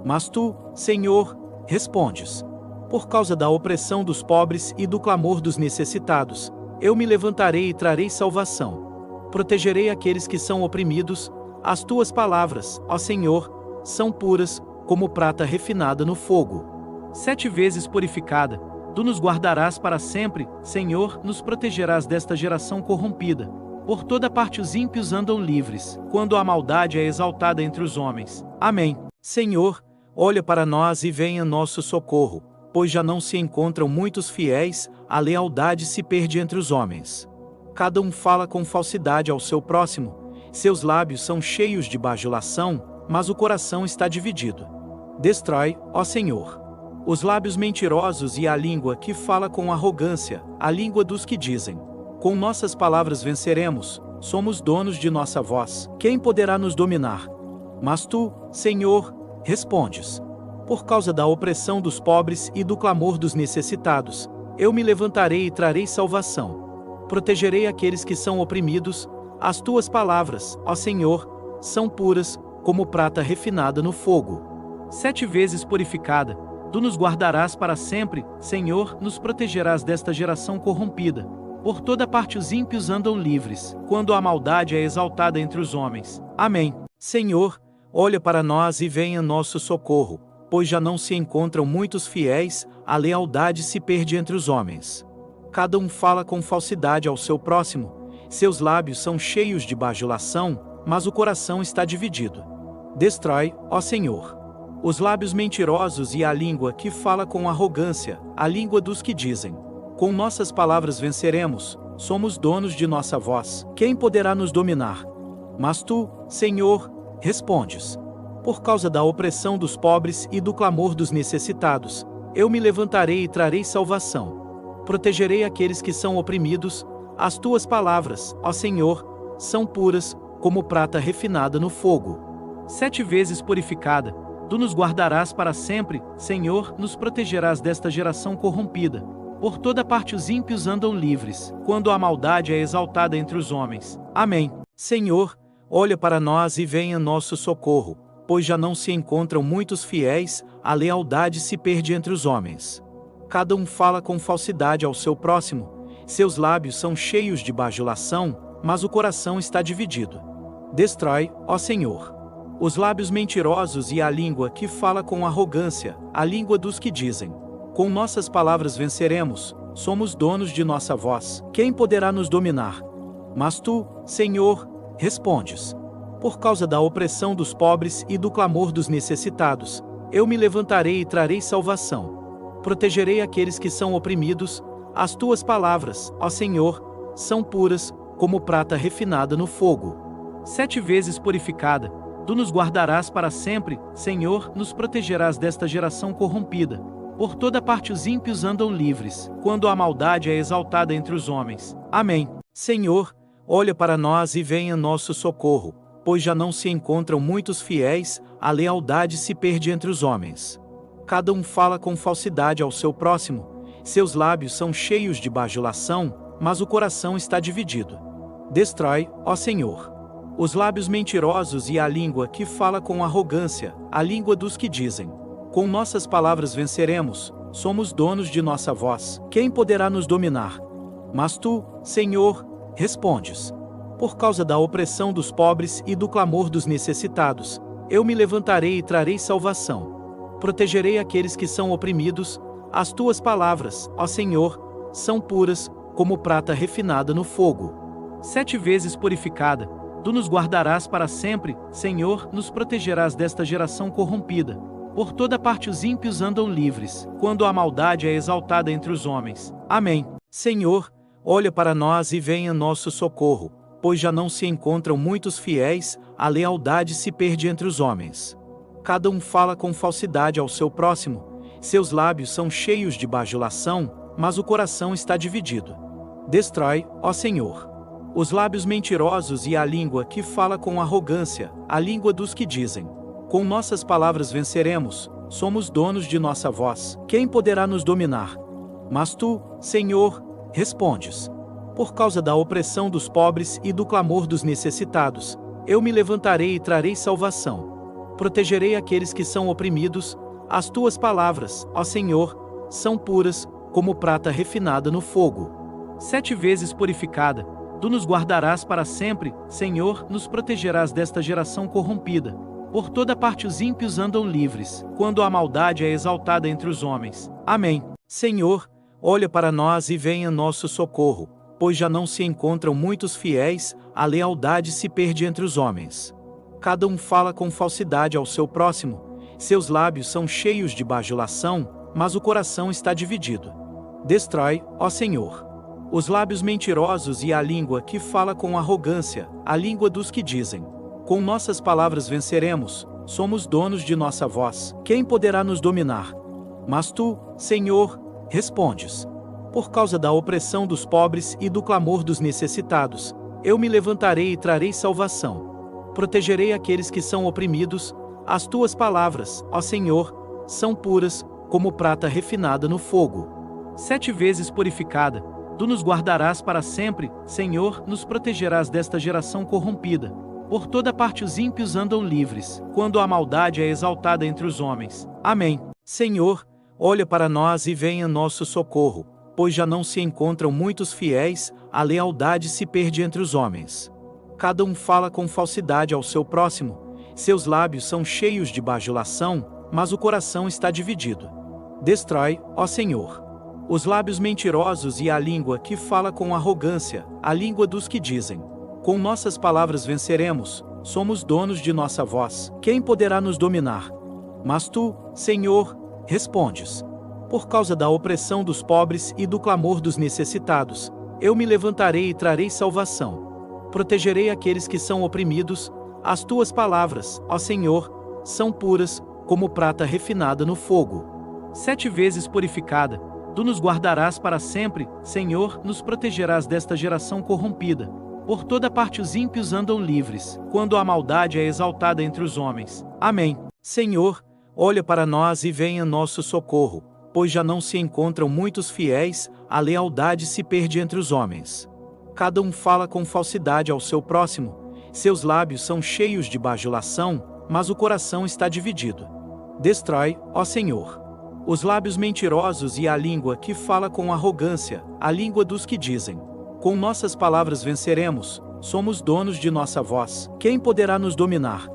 Mas tu, Senhor, respondes. Por causa da opressão dos pobres e do clamor dos necessitados, eu me levantarei e trarei salvação. Protegerei aqueles que são oprimidos, as tuas palavras, ó Senhor, são puras, como prata refinada no fogo. 7 vezes purificada, tu nos guardarás para sempre, Senhor, nos protegerás desta geração corrompida. Por toda parte os ímpios andam livres, quando a maldade é exaltada entre os homens. Amém. Senhor, olha para nós e venha nosso socorro, pois já não se encontram muitos fiéis, a lealdade se perde entre os homens. Cada um fala com falsidade ao seu próximo, seus lábios são cheios de bajulação, mas o coração está dividido. Destrói, ó Senhor, os lábios mentirosos e a língua que fala com arrogância, a língua dos que dizem: com nossas palavras venceremos, somos donos de nossa voz, quem poderá nos dominar? Mas tu, Senhor, respondes. Por causa da opressão dos pobres e do clamor dos necessitados, eu me levantarei e trarei salvação. Protegerei aqueles que são oprimidos, as tuas palavras, ó Senhor, são puras, como prata refinada no fogo. 7 vezes purificada, tu nos guardarás para sempre, Senhor, nos protegerás desta geração corrompida. Por toda parte os ímpios andam livres, quando a maldade é exaltada entre os homens. Amém. Senhor, olha para nós e venha nosso socorro, pois já não se encontram muitos fiéis, a lealdade se perde entre os homens. Cada um fala com falsidade ao seu próximo, seus lábios são cheios de bajulação, mas o coração está dividido. Destrói, ó Senhor, os lábios mentirosos e a língua que fala com arrogância, a língua dos que dizem: com nossas palavras venceremos, somos donos de nossa voz, quem poderá nos dominar? Mas tu, Senhor, respondes. Por causa da opressão dos pobres e do clamor dos necessitados, eu me levantarei e trarei salvação. Protegerei aqueles que são oprimidos, as tuas palavras, ó Senhor, são puras, como prata refinada no fogo. 7 vezes purificada, tu nos guardarás para sempre, Senhor, nos protegerás desta geração corrompida. Por toda parte os ímpios andam livres, quando a maldade é exaltada entre os homens. Amém. Senhor, olha para nós e venha nosso socorro, pois já não se encontram muitos fiéis, a lealdade se perde entre os homens. Cada um fala com falsidade ao seu próximo, seus lábios são cheios de bajulação, mas o coração está dividido. Destrói, ó Senhor, os lábios mentirosos e a língua que fala com arrogância, a língua dos que dizem: com nossas palavras venceremos, somos donos de nossa voz, quem poderá nos dominar? Mas tu, Senhor, respondes. Por causa da opressão dos pobres e do clamor dos necessitados, eu me levantarei e trarei salvação. Protegerei aqueles que são oprimidos, as tuas palavras, ó Senhor, são puras, como prata refinada no fogo. 7 vezes purificada, tu nos guardarás para sempre, Senhor, nos protegerás desta geração corrompida. Por toda parte os ímpios andam livres, quando a maldade é exaltada entre os homens. Amém. Senhor, olha para nós e venha nosso socorro, pois já não se encontram muitos fiéis, a lealdade se perde entre os homens. Cada um fala com falsidade ao seu próximo, seus lábios são cheios de bajulação, mas o coração está dividido. Destrói, ó Senhor, os lábios mentirosos e a língua que fala com arrogância, a língua dos que dizem: com nossas palavras venceremos, somos donos de nossa voz, quem poderá nos dominar? Mas tu, Senhor, respondes. Por causa da opressão dos pobres e do clamor dos necessitados, eu me levantarei e trarei salvação. Protegerei aqueles que são oprimidos, as tuas palavras, ó Senhor, são puras, como prata refinada no fogo. 7 vezes purificada, tu nos guardarás para sempre, Senhor, nos protegerás desta geração corrompida. Por toda parte os ímpios andam livres, quando a maldade é exaltada entre os homens. Amém. Senhor, olha para nós e venha nosso socorro, pois já não se encontram muitos fiéis, a lealdade se perde entre os homens. Cada um fala com falsidade ao seu próximo, seus lábios são cheios de bajulação, mas o coração está dividido. Destrói, ó Senhor, os lábios mentirosos e a língua que fala com arrogância, a língua dos que dizem: com nossas palavras venceremos, somos donos de nossa voz, quem poderá nos dominar? Mas tu, Senhor, respondes. Por causa da opressão dos pobres e do clamor dos necessitados, eu me levantarei e trarei salvação. Protegerei aqueles que são oprimidos, as tuas palavras, ó Senhor, são puras, como prata refinada no fogo. 7 vezes purificada, tu nos guardarás para sempre, Senhor, nos protegerás desta geração corrompida. Por toda parte os ímpios andam livres, quando a maldade é exaltada entre os homens. Amém. Senhor, olha para nós e venha nosso socorro, pois já não se encontram muitos fiéis, a lealdade se perde entre os homens. Cada um fala com falsidade ao seu próximo, Seus lábios são cheios de bajulação, mas o coração está dividido. Destrói, ó Senhor, os lábios mentirosos e a língua que fala com arrogância, a língua dos que dizem: com nossas palavras venceremos, somos donos de nossa voz, quem poderá nos dominar? Mas tu, Senhor, respondes. Por causa da opressão dos pobres e do clamor dos necessitados, eu me levantarei e trarei salvação. Protegerei aqueles que são oprimidos. As tuas palavras, ó Senhor, são puras, como prata refinada no fogo. 7 vezes purificada, tu nos guardarás para sempre, Senhor, nos protegerás desta geração corrompida. Por toda parte os ímpios andam livres, quando a maldade é exaltada entre os homens. Amém. Senhor, olha para nós e venha nosso socorro, pois já não se encontram muitos fiéis, a lealdade se perde entre os homens. Cada um fala com falsidade ao seu próximo, seus lábios são cheios de bajulação, mas o coração está dividido. Destrói, ó Senhor, os lábios mentirosos e a língua que fala com arrogância, a língua dos que dizem: com nossas palavras venceremos, somos donos de nossa voz, quem poderá nos dominar? Mas tu, Senhor, respondes. Por causa da opressão dos pobres e do clamor dos necessitados, eu me levantarei e trarei salvação. Protegerei aqueles que são oprimidos. As tuas palavras, ó Senhor, são puras, como prata refinada no fogo. 7 vezes purificada, tu nos guardarás para sempre, Senhor, nos protegerás desta geração corrompida. Por toda parte os ímpios andam livres, quando a maldade é exaltada entre os homens. Amém. Senhor, olha para nós e venha nosso socorro, pois já não se encontram muitos fiéis, a lealdade se perde entre os homens. Cada um fala com falsidade ao seu próximo, seus lábios são cheios de bajulação, mas o coração está dividido. Destrói, ó Senhor, os lábios mentirosos e a língua que fala com arrogância, a língua dos que dizem: com nossas palavras venceremos, somos donos de nossa voz, quem poderá nos dominar?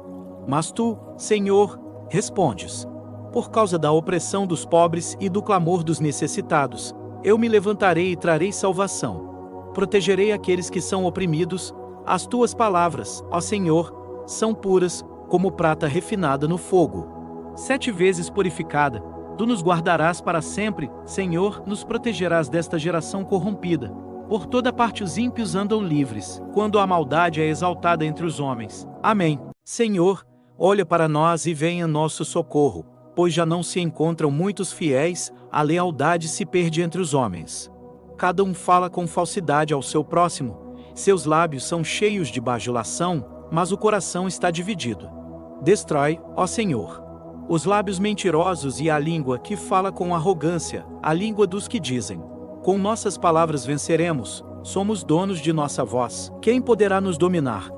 Mas tu, Senhor, respondes. Por causa da opressão dos pobres e do clamor dos necessitados, eu me levantarei e trarei salvação. Protegerei aqueles que são oprimidos. As tuas palavras, ó Senhor, são puras, como prata refinada no fogo. 7 vezes purificada, tu nos guardarás para sempre, Senhor, nos protegerás desta geração corrompida. Por toda parte os ímpios andam livres, quando a maldade é exaltada entre os homens. Amém. Senhor, olha para nós e venha nosso socorro, pois já não se encontram muitos fiéis, a lealdade se perde entre os homens. Cada um fala com falsidade ao seu próximo, seus lábios são cheios de bajulação, mas o coração está dividido. Destrói, ó Senhor, os lábios mentirosos e a língua que fala com arrogância, a língua dos que dizem: com nossas palavras venceremos, somos donos de nossa voz, quem poderá nos dominar?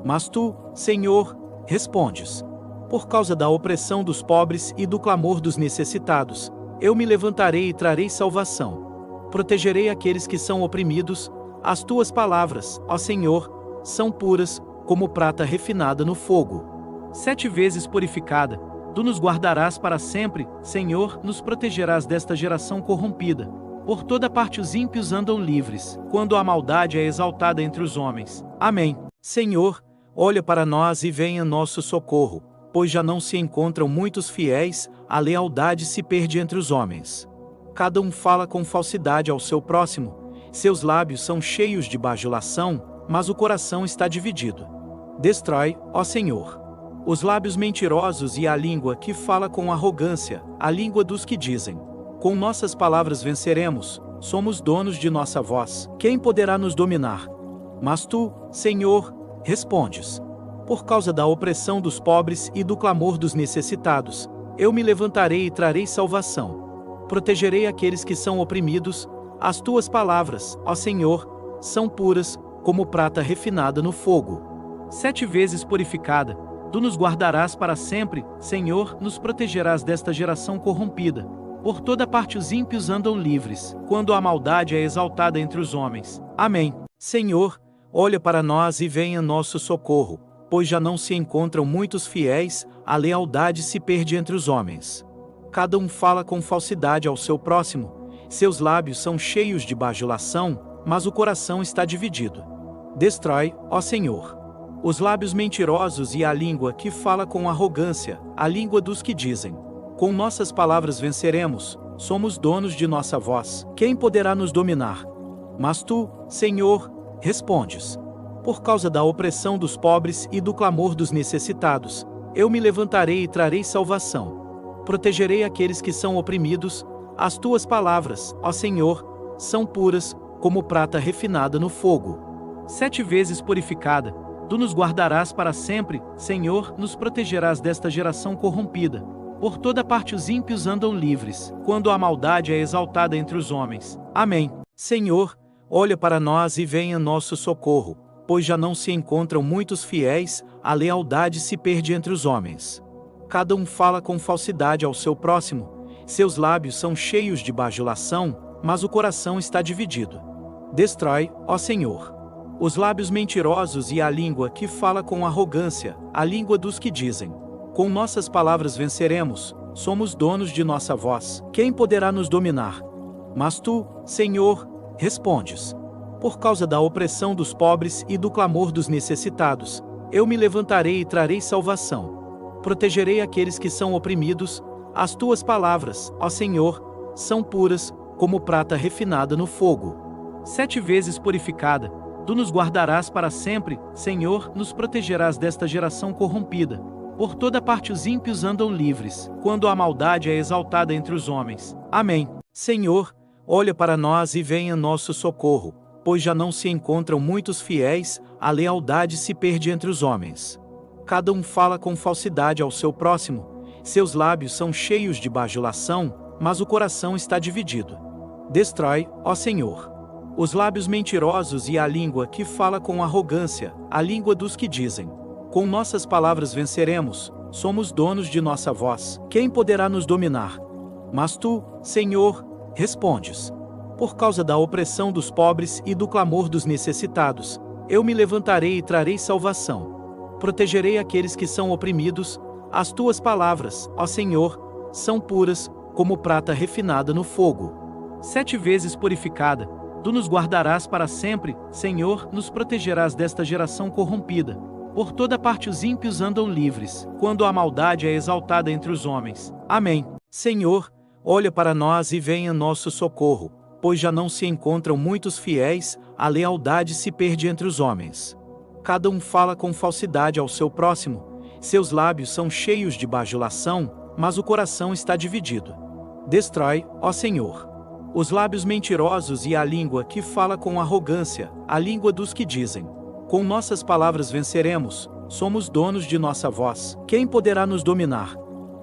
Mas tu, Senhor, respondes. Por causa da opressão dos pobres e do clamor dos necessitados, eu me levantarei e trarei salvação. Protegerei aqueles que são oprimidos. As tuas palavras, ó Senhor, são puras, como prata refinada no fogo. 7 vezes purificada, tu nos guardarás para sempre, Senhor, nos protegerás desta geração corrompida. Por toda parte os ímpios andam livres, quando a maldade é exaltada entre os homens. Amém. Senhor, olha para nós e venha nosso socorro, pois já não se encontram muitos fiéis, a lealdade se perde entre os homens. Cada um fala com falsidade ao seu próximo, seus lábios são cheios de bajulação, mas o coração está dividido. Destrói, ó Senhor, os lábios mentirosos e a língua que fala com arrogância, a língua dos que dizem: com nossas palavras venceremos, somos donos de nossa voz, quem poderá nos dominar? Mas tu, Senhor, respondes. Por causa da opressão dos pobres e do clamor dos necessitados, eu me levantarei e trarei salvação. Protegerei aqueles que são oprimidos. As tuas palavras, ó Senhor, são puras, como prata refinada no fogo. 7 vezes purificada, tu nos guardarás para sempre, Senhor, nos protegerás desta geração corrompida. Por toda parte os ímpios andam livres, quando a maldade é exaltada entre os homens. Amém. Senhor, olha para nós e venha nosso socorro, pois já não se encontram muitos fiéis, a lealdade se perde entre os homens. Cada um fala com falsidade ao seu próximo, seus lábios são cheios de bajulação, mas o coração está dividido. Destrói, ó Senhor, os lábios mentirosos e a língua que fala com arrogância, a língua dos que dizem: com nossas palavras venceremos, somos donos de nossa voz, quem poderá nos dominar? Mas tu, Senhor, respondes: por causa da opressão dos pobres e do clamor dos necessitados, eu me levantarei e trarei salvação. Protegerei aqueles que são oprimidos, as tuas palavras, ó Senhor, são puras, como prata refinada no fogo. 7 vezes purificada, tu nos guardarás para sempre, Senhor, nos protegerás desta geração corrompida. Por toda parte os ímpios andam livres, quando a maldade é exaltada entre os homens. Amém. Senhor, olha para nós e venha nosso socorro, pois já não se encontram muitos fiéis, a lealdade se perde entre os homens. Cada um fala com falsidade ao seu próximo, seus lábios são cheios de bajulação, mas o coração está dividido. Destrói, ó Senhor, os lábios mentirosos e a língua que fala com arrogância, a língua dos que dizem: com nossas palavras venceremos, somos donos de nossa voz, quem poderá nos dominar? Mas tu, Senhor, respondes: por causa da opressão dos pobres e do clamor dos necessitados, eu me levantarei e trarei salvação. Protegerei aqueles que são oprimidos, as tuas palavras, ó Senhor, são puras, como prata refinada no fogo. 7 vezes purificada, tu nos guardarás para sempre, Senhor, nos protegerás desta geração corrompida. Por toda parte os ímpios andam livres, quando a maldade é exaltada entre os homens. Amém. Senhor, olha para nós e venha nosso socorro, pois já não se encontram muitos fiéis, a lealdade se perde entre os homens. Cada um fala com falsidade ao seu próximo, seus lábios são cheios de bajulação, mas o coração está dividido. Destrói, ó Senhor, os lábios mentirosos e a língua que fala com arrogância, a língua dos que dizem: com nossas palavras venceremos, somos donos de nossa voz, quem poderá nos dominar? Mas tu, Senhor, respondes: por causa da opressão dos pobres e do clamor dos necessitados, eu me levantarei e trarei salvação. Protegerei aqueles que são oprimidos, as tuas palavras, ó Senhor, são puras, como prata refinada no fogo. 7 vezes purificada, tu nos guardarás para sempre, Senhor, nos protegerás desta geração corrompida. Por toda parte os ímpios andam livres, quando a maldade é exaltada entre os homens. Amém. Senhor, olha para nós e venha nosso socorro, pois já não se encontram muitos fiéis, a lealdade se perde entre os homens. Cada um fala com falsidade ao seu próximo, seus lábios são cheios de bajulação, mas o coração está dividido. Destrói, ó Senhor, os lábios mentirosos e a língua que fala com arrogância, a língua dos que dizem: com nossas palavras venceremos, somos donos de nossa voz, quem poderá nos dominar?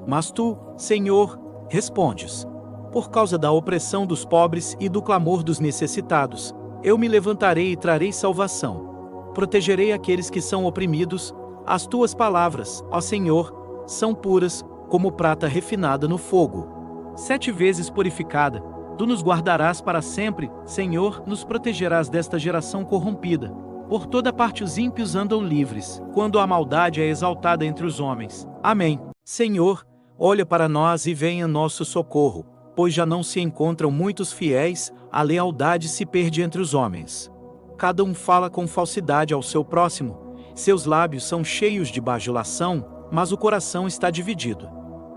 Mas tu, Senhor, respondes: por causa da opressão dos pobres e do clamor dos necessitados, eu me levantarei e trarei salvação. Protegerei aqueles que são oprimidos, as tuas palavras, ó Senhor, são puras, como prata refinada no fogo. 7 vezes purificada, tu nos guardarás para sempre, Senhor, nos protegerás desta geração corrompida. Por toda parte os ímpios andam livres, quando a maldade é exaltada entre os homens. Amém. Senhor, olha para nós e venha nosso socorro, pois já não se encontram muitos fiéis, a lealdade se perde entre os homens. Cada um fala com falsidade ao seu próximo, seus lábios são cheios de bajulação, mas o coração está dividido.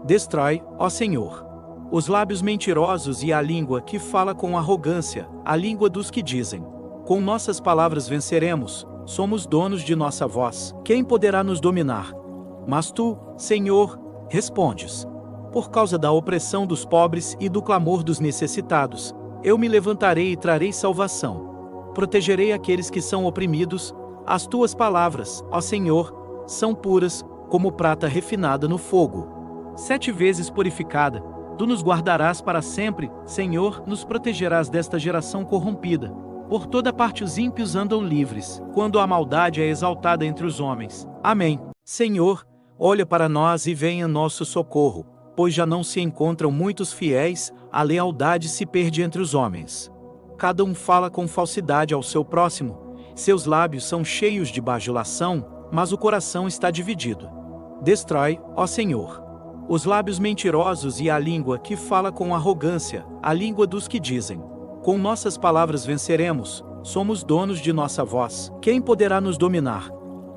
Destrói, ó Senhor, os lábios mentirosos e a língua que fala com arrogância, a língua dos que dizem: com nossas palavras venceremos, somos donos de nossa voz, quem poderá nos dominar? Mas tu, Senhor, respondes: por causa da opressão dos pobres e do clamor dos necessitados, eu me levantarei e trarei salvação. Protegerei aqueles que são oprimidos, as tuas palavras, ó Senhor, são puras, como prata refinada no fogo. 7 vezes purificada, tu nos guardarás para sempre, Senhor, nos protegerás desta geração corrompida. Por toda parte os ímpios andam livres, quando a maldade é exaltada entre os homens. Amém. Senhor, olha para nós e venha nosso socorro, pois já não se encontram muitos fiéis, a lealdade se perde entre os homens. Cada um fala com falsidade ao seu próximo, seus lábios são cheios de bajulação, mas o coração está dividido. Destrói, ó Senhor, os lábios mentirosos e a língua que fala com arrogância, a língua dos que dizem: com nossas palavras venceremos, somos donos de nossa voz, quem poderá nos dominar?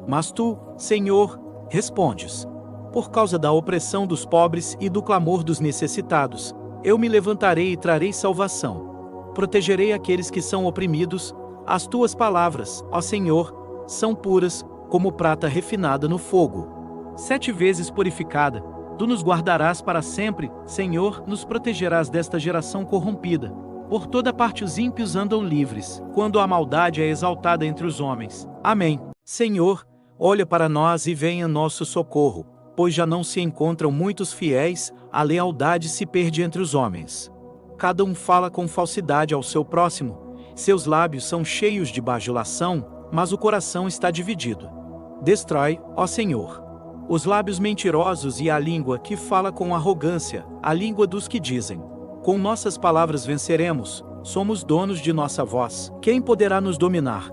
Mas tu, Senhor, respondes. Por causa da opressão dos pobres e do clamor dos necessitados, eu me levantarei e trarei salvação. Protegerei aqueles que são oprimidos. As tuas palavras, ó Senhor, são puras, como prata refinada no fogo. 7 vezes purificada, tu nos guardarás para sempre, Senhor, nos protegerás desta geração corrompida. Por toda parte os ímpios andam livres, quando a maldade é exaltada entre os homens. Amém. Senhor, olha para nós e venha nosso socorro, pois já não se encontram muitos fiéis, a lealdade se perde entre os homens. Cada um fala com falsidade ao seu próximo, seus lábios são cheios de bajulação, mas o coração está dividido. Destrói, ó Senhor, os lábios mentirosos e a língua que fala com arrogância, a língua dos que dizem: com nossas palavras venceremos, somos donos de nossa voz, quem poderá nos dominar?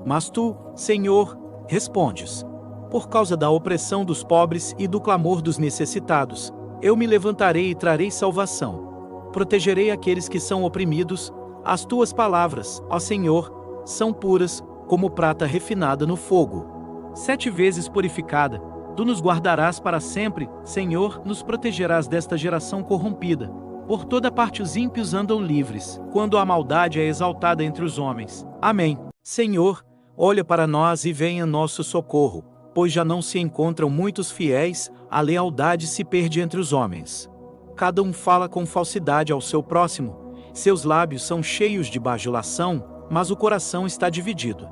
Mas tu, Senhor, respondes. Por causa da opressão dos pobres e do clamor dos necessitados, eu me levantarei e trarei salvação. Protegerei aqueles que são oprimidos. As tuas palavras, ó Senhor, são puras, como prata refinada no fogo. 7 vezes purificada, tu nos guardarás para sempre, Senhor, nos protegerás desta geração corrompida. Por toda parte os ímpios andam livres, quando a maldade é exaltada entre os homens. Amém. Senhor, olha para nós e venha nosso socorro, pois já não se encontram muitos fiéis, a lealdade se perde entre os homens. Cada um fala com falsidade ao seu próximo, seus lábios são cheios de bajulação, mas o coração está dividido.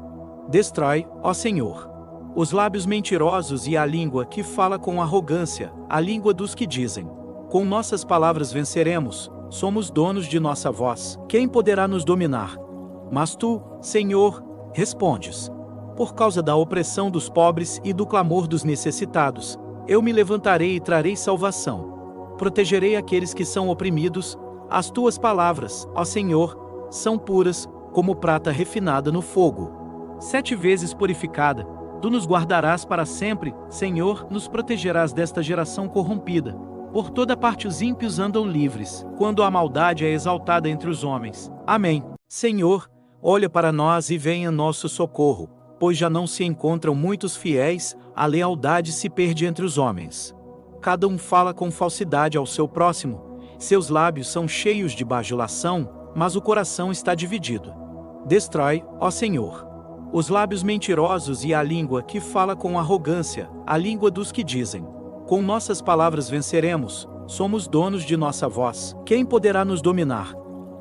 Destrói, ó Senhor, os lábios mentirosos e a língua que fala com arrogância, a língua dos que dizem: com nossas palavras venceremos, somos donos de nossa voz, quem poderá nos dominar? Mas tu, Senhor, respondes. Por causa da opressão dos pobres e do clamor dos necessitados, eu me levantarei e trarei salvação. Protegerei aqueles que são oprimidos. As tuas palavras, ó Senhor, são puras, como prata refinada no fogo. 7 vezes purificada, tu nos guardarás para sempre, Senhor, nos protegerás desta geração corrompida. Por toda parte os ímpios andam livres, quando a maldade é exaltada entre os homens. Amém. Senhor, olha para nós e venha nosso socorro, pois já não se encontram muitos fiéis, a lealdade se perde entre os homens. Cada um fala com falsidade ao seu próximo, seus lábios são cheios de bajulação, mas o coração está dividido. Destrói, ó Senhor, os lábios mentirosos e a língua que fala com arrogância, a língua dos que dizem: com nossas palavras venceremos, somos donos de nossa voz, quem poderá nos dominar?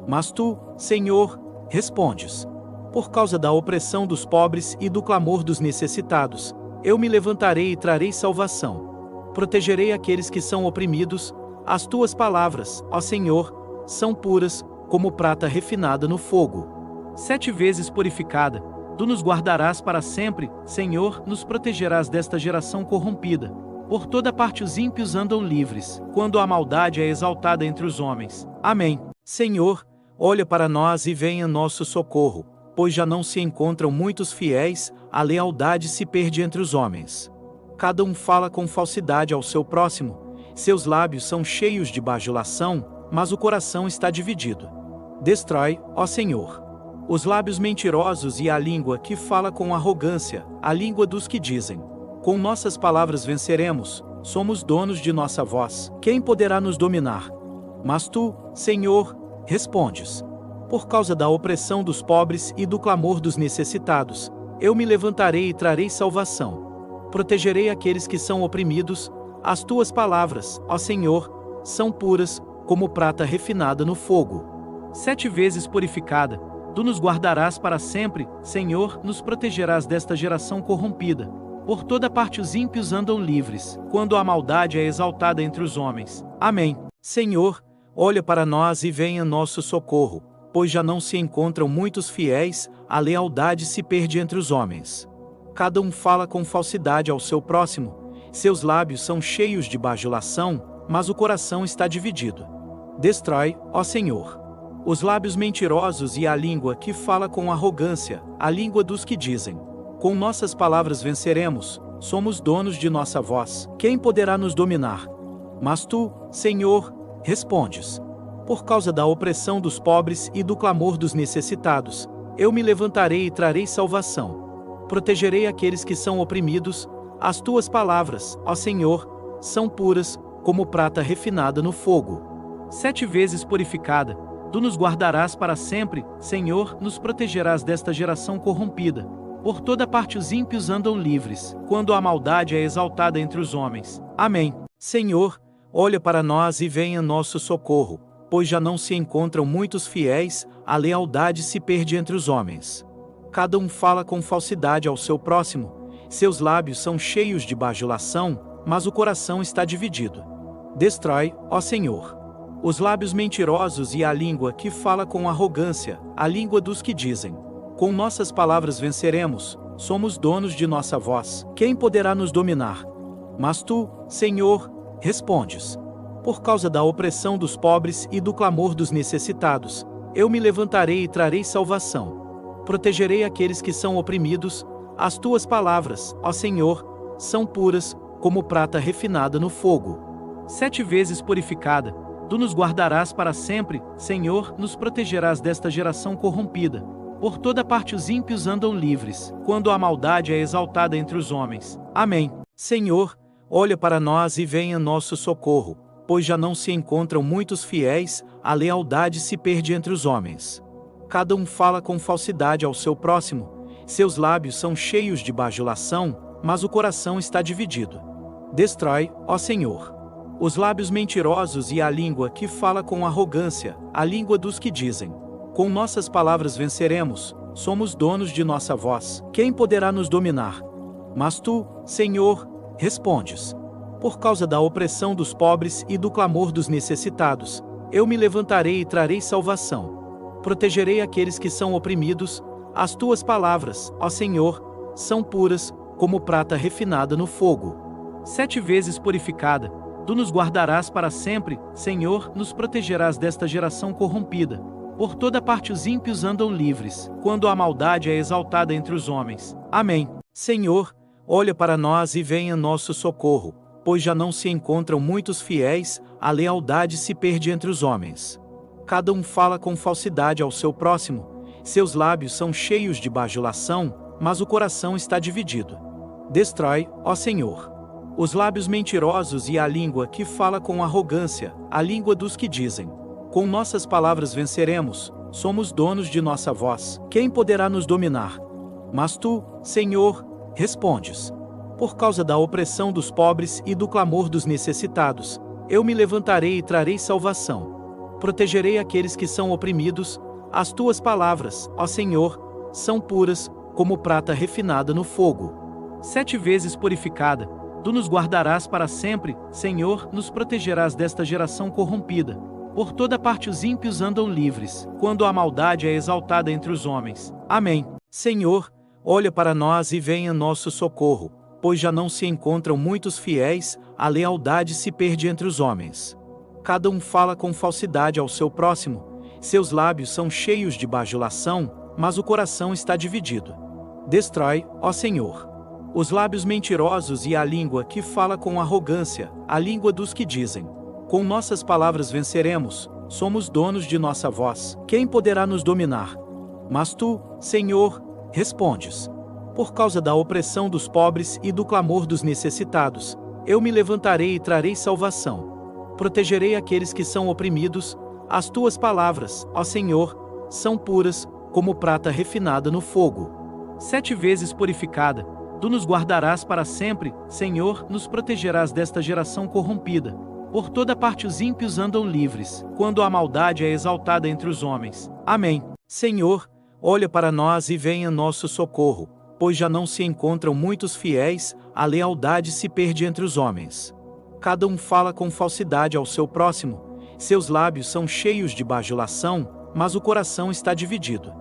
Mas tu, Senhor, respondes. Por causa da opressão dos pobres e do clamor dos necessitados, eu me levantarei e trarei salvação. Protegerei aqueles que são oprimidos. As tuas palavras, ó Senhor, são puras, como prata refinada no fogo. 7 vezes purificada, tu nos guardarás para sempre, Senhor, nos protegerás desta geração corrompida. Por toda parte os ímpios andam livres, quando a maldade é exaltada entre os homens. Amém. Senhor, olha para nós e venha nosso socorro, pois já não se encontram muitos fiéis, a lealdade se perde entre os homens. Cada um fala com falsidade ao seu próximo, seus lábios são cheios de bajulação, mas o coração está dividido. Destrói, ó Senhor, os lábios mentirosos e a língua que fala com arrogância, a língua dos que dizem: com nossas palavras venceremos, somos donos de nossa voz, quem poderá nos dominar? Mas tu, Senhor, respondes. Por causa da opressão dos pobres e do clamor dos necessitados, eu me levantarei e trarei salvação. Protegerei aqueles que são oprimidos. As tuas palavras, ó Senhor, são puras, como prata refinada no fogo. 7 vezes purificada, tu nos guardarás para sempre, Senhor, nos protegerás desta geração corrompida. Por toda parte os ímpios andam livres, quando a maldade é exaltada entre os homens. Amém. Senhor, olha para nós e venha nosso socorro, pois já não se encontram muitos fiéis, a lealdade se perde entre os homens. Cada um fala com falsidade ao seu próximo, seus lábios são cheios de bajulação, mas o coração está dividido. Destrói, ó Senhor, os lábios mentirosos e a língua que fala com arrogância, a língua dos que dizem: com nossas palavras venceremos, somos donos de nossa voz, quem poderá nos dominar? Mas tu, Senhor, respondes. Por causa da opressão dos pobres e do clamor dos necessitados, eu me levantarei e trarei salvação. Protegerei aqueles que são oprimidos, as tuas palavras, ó Senhor, são puras, como prata refinada no fogo. 7 vezes purificada, tu nos guardarás para sempre, Senhor, nos protegerás desta geração corrompida. Por toda parte os ímpios andam livres, quando a maldade é exaltada entre os homens. Amém. Senhor, olha para nós e venha nosso socorro, pois já não se encontram muitos fiéis, a lealdade se perde entre os homens. Cada um fala com falsidade ao seu próximo, seus lábios são cheios de bajulação, mas o coração está dividido. Destrói, ó Senhor, os lábios mentirosos e a língua que fala com arrogância, a língua dos que dizem: com nossas palavras venceremos, somos donos de nossa voz, quem poderá nos dominar? Mas tu, Senhor, respondes. Por causa da opressão dos pobres e do clamor dos necessitados, eu me levantarei e trarei salvação. Protegerei aqueles que são oprimidos, as tuas palavras, ó Senhor, são puras, como prata refinada no fogo. 7 vezes purificada, tu nos guardarás para sempre, Senhor, nos protegerás desta geração corrompida. Por toda parte os ímpios andam livres, quando a maldade é exaltada entre os homens. Amém. Senhor, olha para nós e venha nosso socorro, pois já não se encontram muitos fiéis, a lealdade se perde entre os homens. Cada um fala com falsidade ao seu próximo, seus lábios são cheios de bajulação, mas o coração está dividido. Destrói, ó Senhor, os lábios mentirosos e a língua que fala com arrogância, a língua dos que dizem: com nossas palavras venceremos, somos donos de nossa voz, quem poderá nos dominar? Mas tu, Senhor, respondes. Por causa da opressão dos pobres e do clamor dos necessitados, eu me levantarei e trarei salvação. Protegerei aqueles que são oprimidos, as tuas palavras, ó Senhor, são puras, como prata refinada no fogo. 7 vezes purificada, tu nos guardarás para sempre, Senhor, nos protegerás desta geração corrompida. Por toda parte os ímpios andam livres, quando a maldade é exaltada entre os homens. Amém. Senhor, olha para nós e venha nosso socorro, pois já não se encontram muitos fiéis, a lealdade se perde entre os homens. Cada um fala com falsidade ao seu próximo, seus lábios são cheios de bajulação, mas o coração está dividido. Destrói, ó Senhor, os lábios mentirosos e a língua que fala com arrogância, a língua dos que dizem: com nossas palavras venceremos, somos donos de nossa voz, quem poderá nos dominar? Mas tu, Senhor, respondes. Por causa da opressão dos pobres e do clamor dos necessitados, eu me levantarei e trarei salvação. Protegerei aqueles que são oprimidos, as tuas palavras, ó Senhor, são puras, como prata refinada no fogo. 7 vezes purificada, tu nos guardarás para sempre, Senhor, nos protegerás desta geração corrompida. Por toda parte os ímpios andam livres, quando a maldade é exaltada entre os homens. Amém. Senhor, olha para nós e venha nosso socorro, pois já não se encontram muitos fiéis, a lealdade se perde entre os homens. Cada um fala com falsidade ao seu próximo, seus lábios são cheios de bajulação, mas o coração está dividido. Destrói, ó Senhor, os lábios mentirosos e a língua que fala com arrogância, a língua dos que dizem: com nossas palavras venceremos, somos donos de nossa voz, quem poderá nos dominar? Mas tu, Senhor, respondes. Por causa da opressão dos pobres e do clamor dos necessitados, eu me levantarei e trarei salvação. Protegerei aqueles que são oprimidos, as tuas palavras, ó Senhor, são puras, como prata refinada no fogo. 7 vezes purificada, tu nos guardarás para sempre, Senhor, nos protegerás desta geração corrompida. Por toda parte os ímpios andam livres, quando a maldade é exaltada entre os homens. Amém. Senhor, olha para nós e venha nosso socorro, pois já não se encontram muitos fiéis, a lealdade se perde entre os homens. Cada um fala com falsidade ao seu próximo, seus lábios são cheios de bajulação, mas o coração está dividido.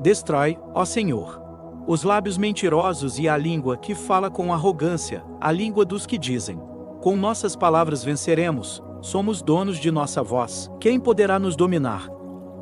Destrói, ó Senhor, os lábios mentirosos e a língua que fala com arrogância, a língua dos que dizem: com nossas palavras venceremos, somos donos de nossa voz, quem poderá nos dominar?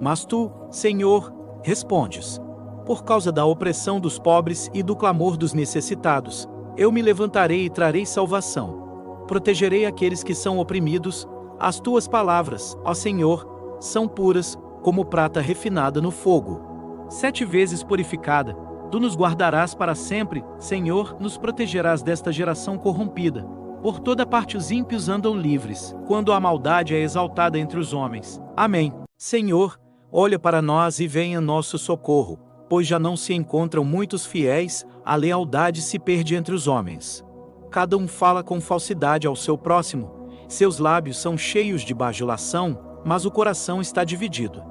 Mas tu, Senhor, respondes. Por causa da opressão dos pobres e do clamor dos necessitados, eu me levantarei e trarei salvação. Protegerei aqueles que são oprimidos, as tuas palavras, ó Senhor, são puras, como prata refinada no fogo. 7 vezes purificada, Tu nos guardarás para sempre, Senhor, nos protegerás desta geração corrompida. Por toda parte os ímpios andam livres, quando a maldade é exaltada entre os homens. Amém. Senhor, olha para nós e venha em nosso socorro, pois já não se encontram muitos fiéis, a lealdade se perde entre os homens. Cada um fala com falsidade ao seu próximo, seus lábios são cheios de bajulação, mas o coração está dividido.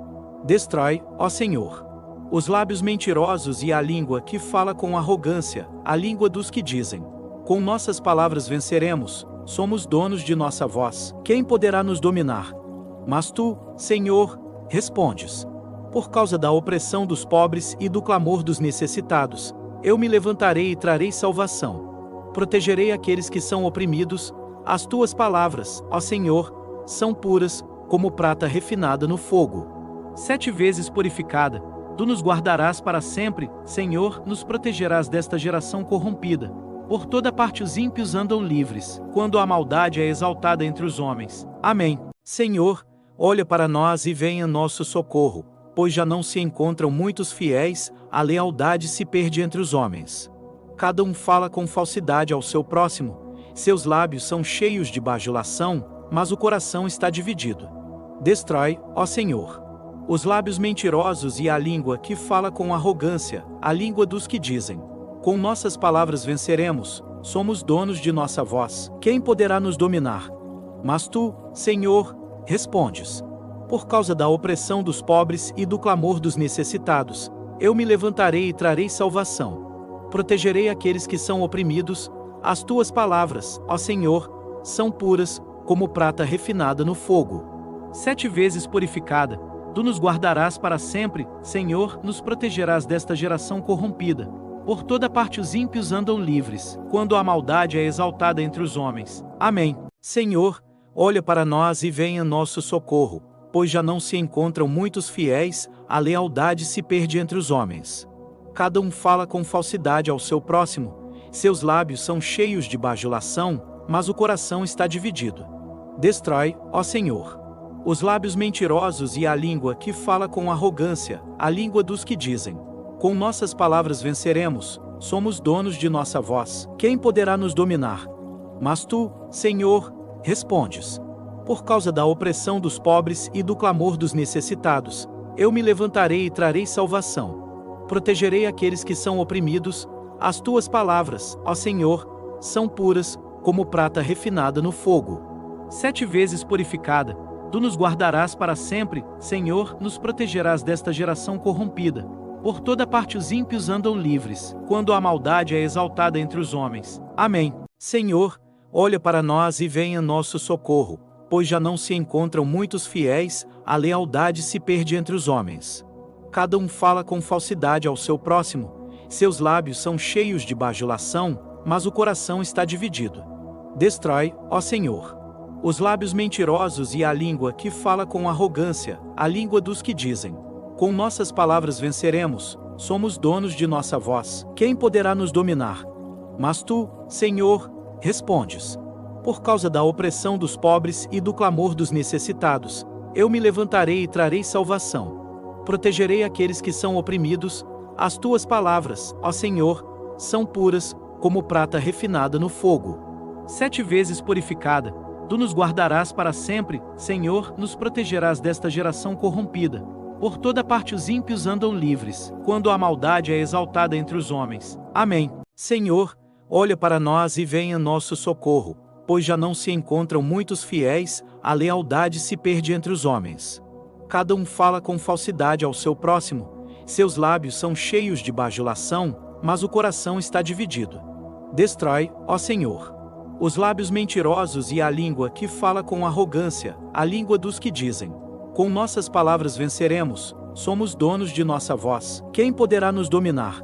Destrói, ó Senhor, os lábios mentirosos e a língua que fala com arrogância, a língua dos que dizem: com nossas palavras venceremos, somos donos de nossa voz, quem poderá nos dominar? Mas tu, Senhor, respondes. Por causa da opressão dos pobres e do clamor dos necessitados, eu me levantarei e trarei salvação. Protegerei aqueles que são oprimidos, as tuas palavras, ó Senhor, são puras, como prata refinada no fogo. 7 vezes purificada, tu nos guardarás para sempre, Senhor, nos protegerás desta geração corrompida. Por toda parte os ímpios andam livres, quando a maldade é exaltada entre os homens. Amém. Senhor, olha para nós e venha em nosso socorro, pois já não se encontram muitos fiéis, a lealdade se perde entre os homens. Cada um fala com falsidade ao seu próximo, seus lábios são cheios de bajulação, mas o coração está dividido. Destrói, ó Senhor, os lábios mentirosos e a língua que fala com arrogância, a língua dos que dizem: com nossas palavras venceremos, somos donos de nossa voz, quem poderá nos dominar? Mas tu, Senhor, respondes. Por causa da opressão dos pobres e do clamor dos necessitados, eu me levantarei e trarei salvação. Protegerei aqueles que são oprimidos, as tuas palavras, ó Senhor, são puras, como prata refinada no fogo. 7 vezes purificada, tu nos guardarás para sempre, Senhor, nos protegerás desta geração corrompida. Por toda parte os ímpios andam livres, quando a maldade é exaltada entre os homens. Amém. Senhor, olha para nós e venha em nosso socorro, pois já não se encontram muitos fiéis, a lealdade se perde entre os homens. Cada um fala com falsidade ao seu próximo, seus lábios são cheios de bajulação, mas o coração está dividido. Destrói, ó Senhor, os lábios mentirosos e a língua que fala com arrogância, a língua dos que dizem: com nossas palavras venceremos, somos donos de nossa voz, quem poderá nos dominar? Mas tu, Senhor, respondes. Por causa da opressão dos pobres e do clamor dos necessitados, eu me levantarei e trarei salvação. Protegerei aqueles que são oprimidos, as tuas palavras, ó Senhor, são puras, como prata refinada no fogo. 7 vezes purificada, tu nos guardarás para sempre, Senhor, nos protegerás desta geração corrompida. Por toda parte os ímpios andam livres, quando a maldade é exaltada entre os homens. Amém. Senhor, olha para nós e venha em nosso socorro, pois já não se encontram muitos fiéis, a lealdade se perde entre os homens. Cada um fala com falsidade ao seu próximo, seus lábios são cheios de bajulação, mas o coração está dividido. Destrói, ó Senhor, os lábios mentirosos e a língua que fala com arrogância, a língua dos que dizem: com nossas palavras venceremos, somos donos de nossa voz, quem poderá nos dominar? Mas tu, Senhor, respondes. Por causa da opressão dos pobres e do clamor dos necessitados, eu me levantarei e trarei salvação. Protegerei aqueles que são oprimidos, as tuas palavras, ó Senhor, são puras, como prata refinada no fogo. 7 vezes purificada, tu nos guardarás para sempre, Senhor, nos protegerás desta geração corrompida. Por toda parte os ímpios andam livres, quando a maldade é exaltada entre os homens. Amém. Senhor, olha para nós e venha em nosso socorro, pois já não se encontram muitos fiéis, a lealdade se perde entre os homens. Cada um fala com falsidade ao seu próximo, seus lábios são cheios de bajulação, mas o coração está dividido. Destrói, ó Senhor, os lábios mentirosos e a língua que fala com arrogância, a língua dos que dizem: com nossas palavras venceremos, somos donos de nossa voz, quem poderá nos dominar?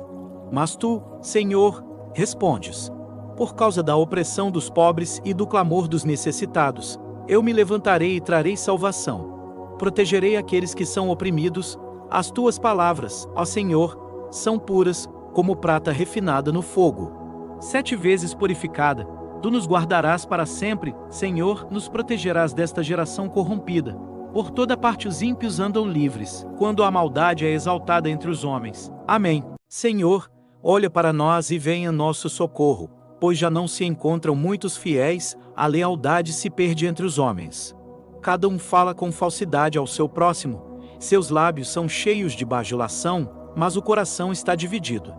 Mas tu, Senhor, respondes. Por causa da opressão dos pobres e do clamor dos necessitados, eu me levantarei e trarei salvação. Protegerei aqueles que são oprimidos, as tuas palavras, ó Senhor, são puras, como prata refinada no fogo. 7 vezes purificada, tu nos guardarás para sempre, Senhor, nos protegerás desta geração corrompida. Por toda parte os ímpios andam livres, quando a maldade é exaltada entre os homens. Amém. Senhor, olha para nós e venha em nosso socorro, pois já não se encontram muitos fiéis, a lealdade se perde entre os homens. Cada um fala com falsidade ao seu próximo, seus lábios são cheios de bajulação, mas o coração está dividido. Destrói, ó Senhor, os lábios mentirosos e a língua que fala com arrogância, a língua dos que dizem: com nossas palavras venceremos, somos donos de nossa voz, quem poderá nos dominar? Mas tu, Senhor, respondes. Por causa da opressão dos pobres e do clamor dos necessitados, eu me levantarei e trarei salvação. Protegerei aqueles que são oprimidos, as tuas palavras, ó Senhor, são puras, como prata refinada no fogo. 7 vezes purificada, tu nos guardarás para sempre, Senhor, nos protegerás desta geração corrompida. Por toda parte os ímpios andam livres, quando a maldade é exaltada entre os homens. Amém. Senhor, olha para nós e venha nosso socorro, pois já não se encontram muitos fiéis, a lealdade se perde entre os homens. Cada um fala com falsidade ao seu próximo, seus lábios são cheios de bajulação, mas o coração está dividido.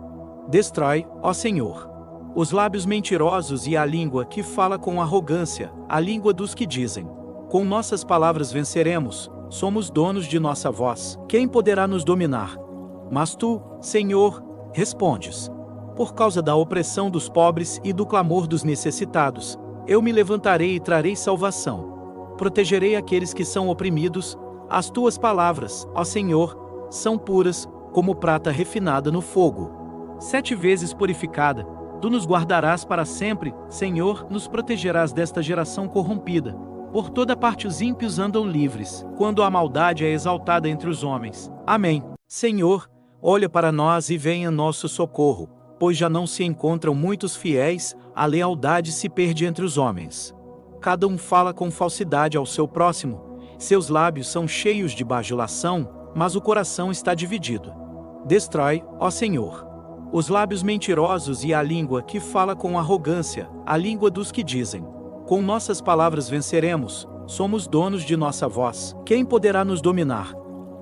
Destrói, ó Senhor, os lábios mentirosos e a língua que fala com arrogância, a língua dos que dizem: com nossas palavras venceremos, somos donos de nossa voz, quem poderá nos dominar? Mas tu, Senhor, respondes. Por causa da opressão dos pobres e do clamor dos necessitados, eu me levantarei e trarei salvação. Protegerei aqueles que são oprimidos, as tuas palavras, ó Senhor, são puras, como prata refinada no fogo. 7 vezes purificada, tu nos guardarás para sempre, Senhor, nos protegerás desta geração corrompida. Por toda parte os ímpios andam livres, quando a maldade é exaltada entre os homens. Amém. Senhor, olha para nós e venha nosso socorro, pois já não se encontram muitos fiéis, a lealdade se perde entre os homens. Cada um fala com falsidade ao seu próximo, seus lábios são cheios de bajulação, mas o coração está dividido. Destrói, ó Senhor, os lábios mentirosos e a língua que fala com arrogância, a língua dos que dizem: com nossas palavras venceremos, somos donos de nossa voz, quem poderá nos dominar?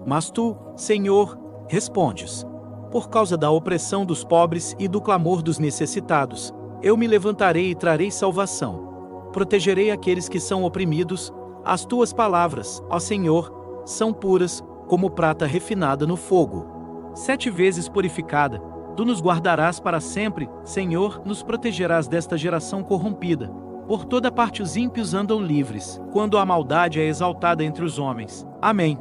Mas tu, Senhor, respondes. Por causa da opressão dos pobres e do clamor dos necessitados, eu me levantarei e trarei salvação. Protegerei aqueles que são oprimidos, as tuas palavras, ó Senhor, são puras, como prata refinada no fogo. 7 vezes purificada, tu nos guardarás para sempre, Senhor, nos protegerás desta geração corrompida. Por toda parte os ímpios andam livres, quando a maldade é exaltada entre os homens. Amém.